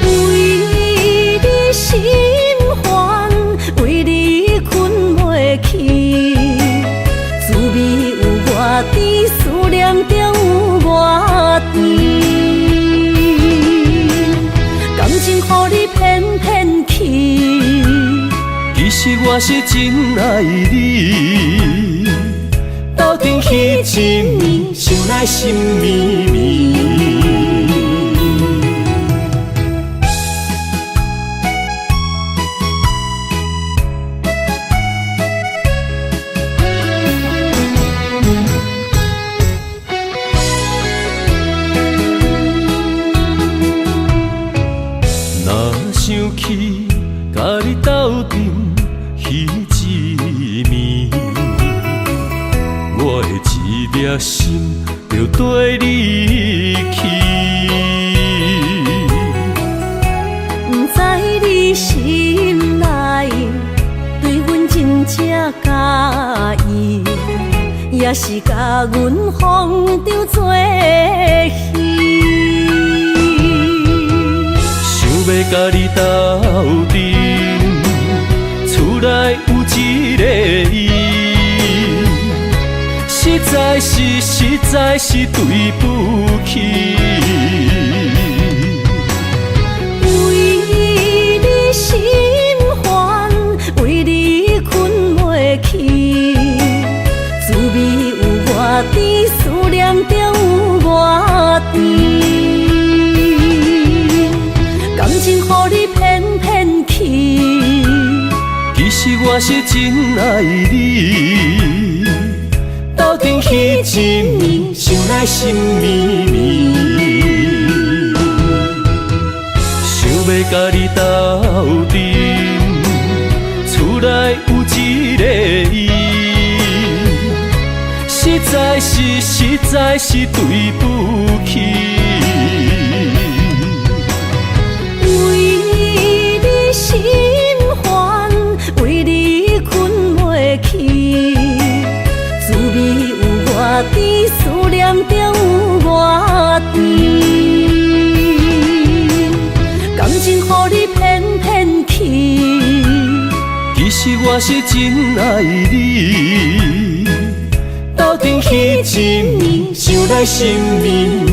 为你心烦，为你困袂去，滋味有外甜，思念就有外甜。感情予你骗骗去，其实我是真爱你，斗阵彼一暝，想来心绵绵。想起甲你斗阵彼一暝，我的一粒心就跟你去。不知你心内对阮真正介意，也是甲阮放着做戏。要甲你斗阵，厝内有一个伊，实在是对不起。为你心烦，为你困袂去，滋味有外甜，思念就有外甜。感情予你骗骗去，其实我是真爱你，斗阵彼一暝，想来心绵绵。想要甲你斗阵，厝内有一个伊，实在是对不起。心烦，为你困袂去，滋味有外甜，思念就有外甜。感情予你骗骗去，其实我是真爱你，斗阵彼一暝，想来心绵绵。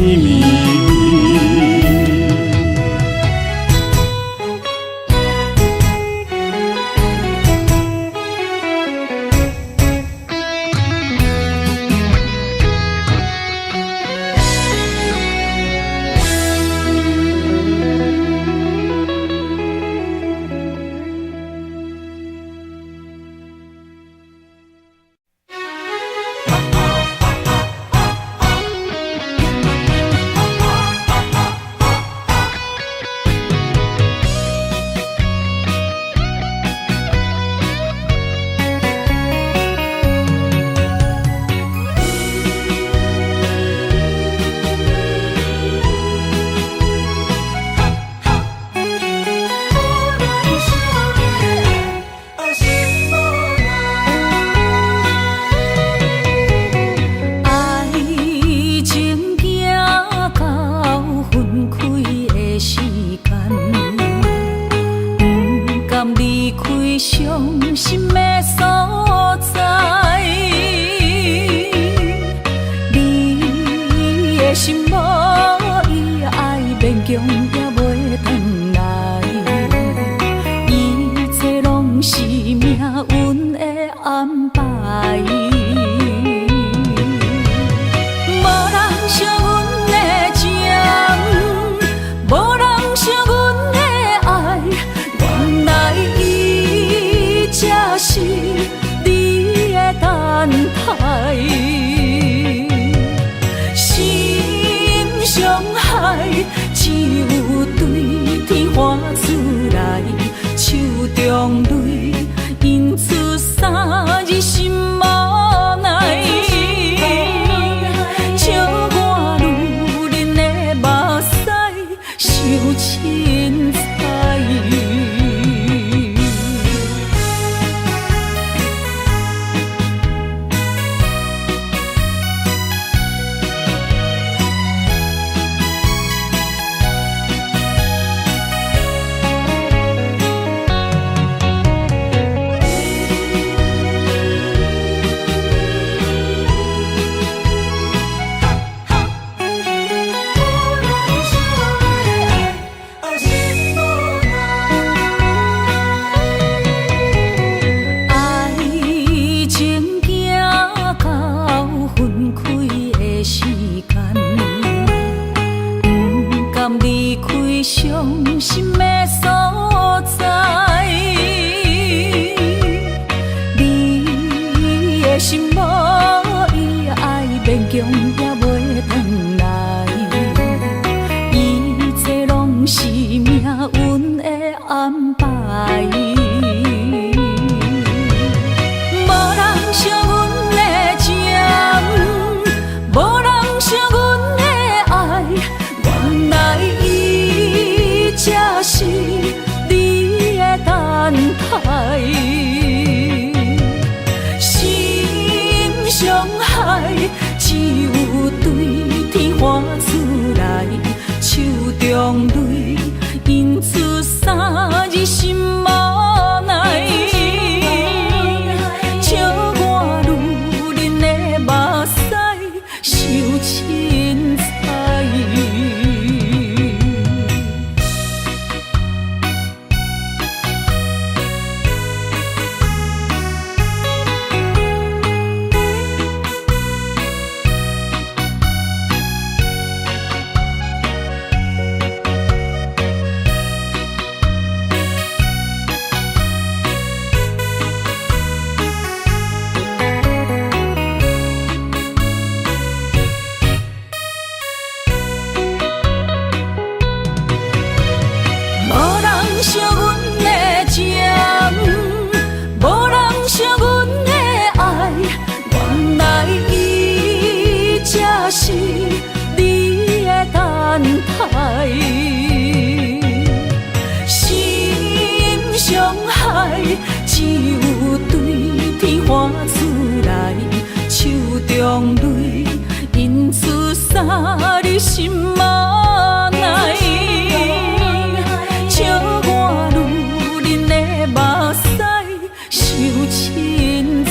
中泪，因出三字心无奈。笑我女人的目屎受凊彩。伤心的所在，你的心无伊爱勉强也袂转来，一切拢是命运的安排。无人惜阮的情，无人惜阮的爱，原来才是你的等待，心伤害只有对天喊出来，手中泪因出三字心无奈，笑我女人的目屎受凊彩。惜阮的情，无人惜阮的爱，原来伊才是你的等待，心伤害只有对天喊出来，手中泪因出三字心无奈。笑我女人的目屎受凊彩。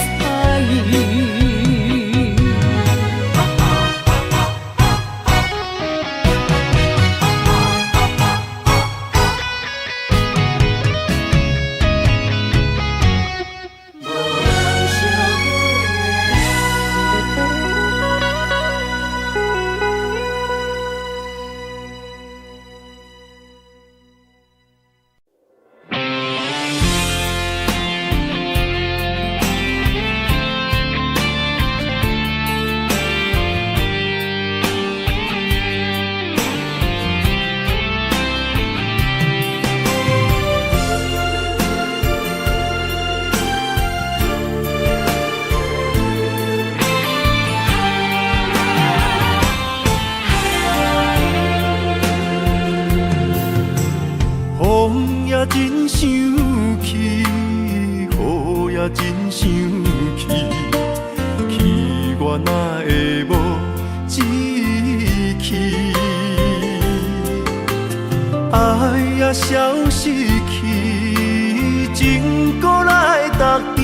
风也真生气，雨也真生气，气我哪会无志气？爱也消失去，情搁来逐甜，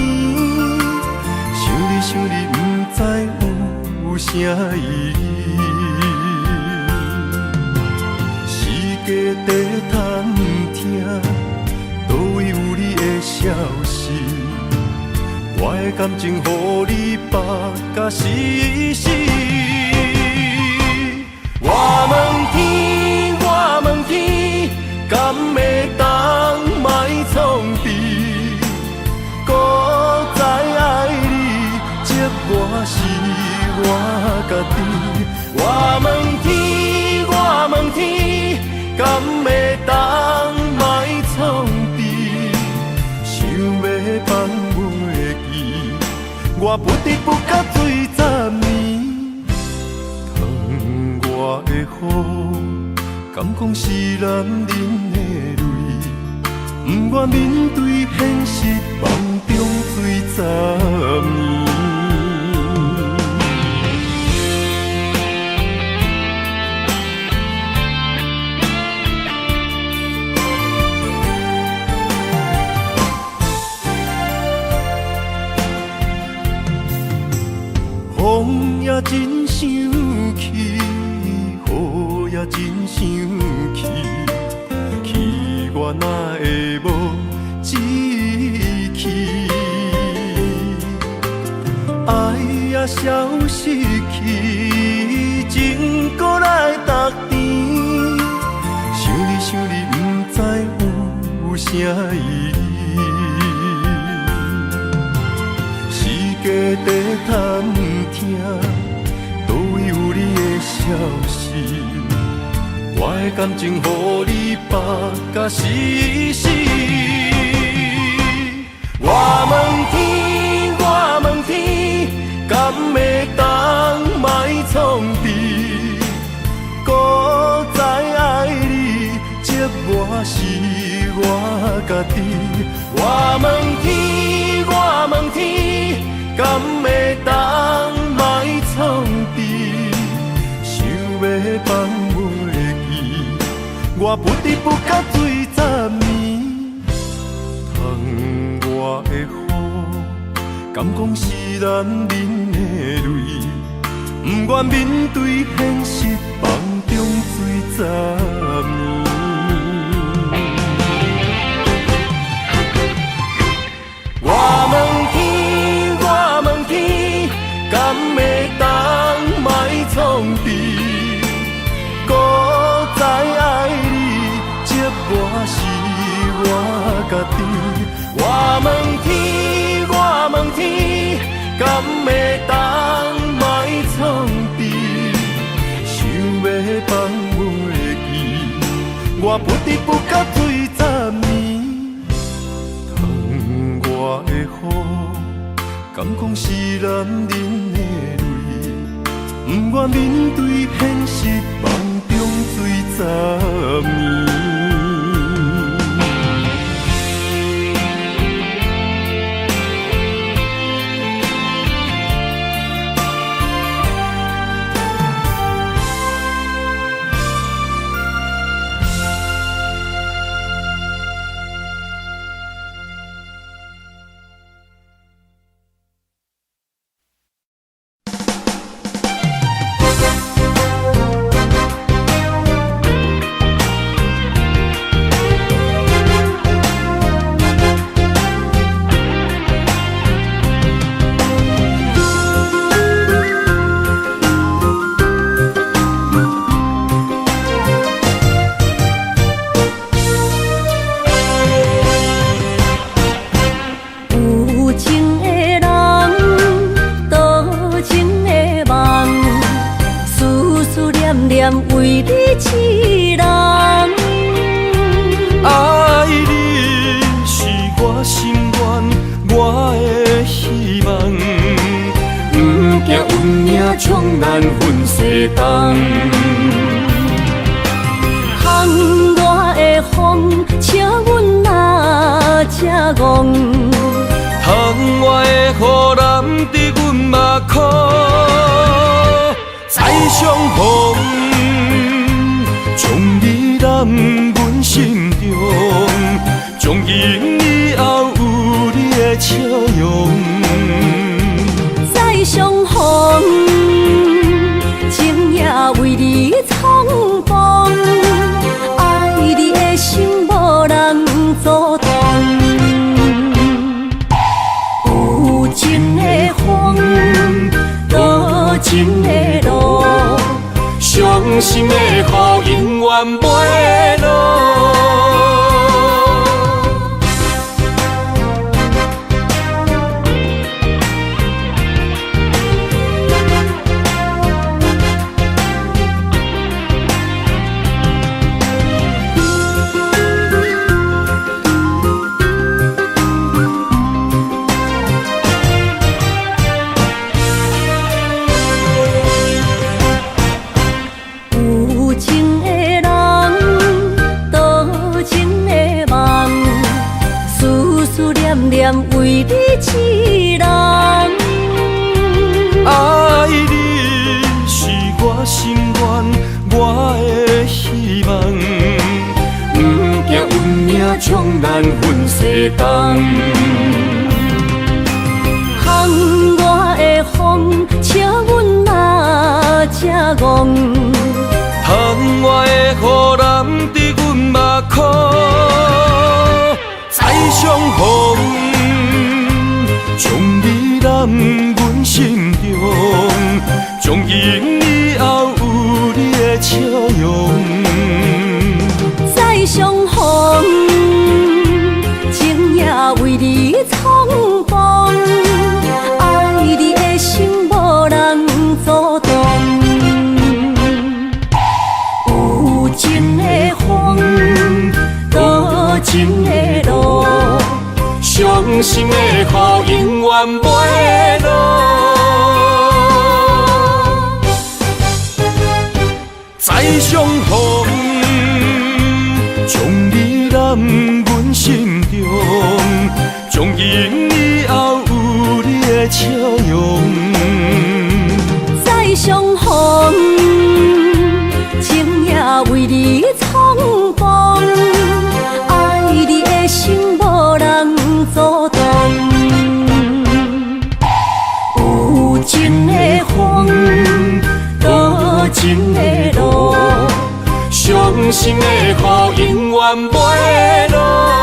想你不知有啥意义。世界地通听，倒位有你的消息？我的感情，予你绑甲死死。我问天，我问天，敢会当莫创治？搁再爱你，责我是我家己。我问天，我问天。敢会当莫创治？我不得不甲水10年。窗外的雨，敢讲是男人的泪，不愿面对现实，梦中水10年。风也真生气，雨也真生气，气我哪会无志气？爱也消失去，情搁来逐甜。想你，不知有啥意义。世界在探听，倒位有你的消息？我的感情，予你绑甲死死。我问天，我问天，敢会当莫创治？搁再爱你，折磨是我家己。我问天，我问天，敢会当莫创治？想要放袂记，我不得不甲水10年。窗外的雨，敢讲是男人的泪，不愿面对现实，梦中水10年。我问天，我问天，敢会当莫创治？搁再爱你，折磨是我家己。我问天，我问天，敢会当莫创治？想要放袂记，我不得不甲水10年。窗外的雨，敢讲是男人的泪，不愿面对现实，梦中水10年。为你痴人，爱你是我心愿，我的希望。不惊运命冲咱分西东，窗外的风，请阮哪只戆？窗外的雨淋伫阮目眶，再相逢。将你揽阮心中，从今以后有你的笑容。再相逢，情也为你冲动，爱你的心无人阻挡。有情的风，多情的路。伤心的雨永远袂落。念为你一人。爱你是我心愿，我的希望。不惊运命将咱分世东。风我的风，笑阮哪这戆。窗外的雨淋伫阮目眶，再相逢，将你揽阮心中，从今以后有你的笑容。再相逢，情也为你冲动，爱你的心无人阻挡。有情的风，多情的路，伤心的雨永远袂落。再相逢，将你揽阮心中，从今以后有你的笑容。再相逢，情也为你冲动，爱你的心无人阻挡。有情的风，多情的路，伤心的雨永远袂落。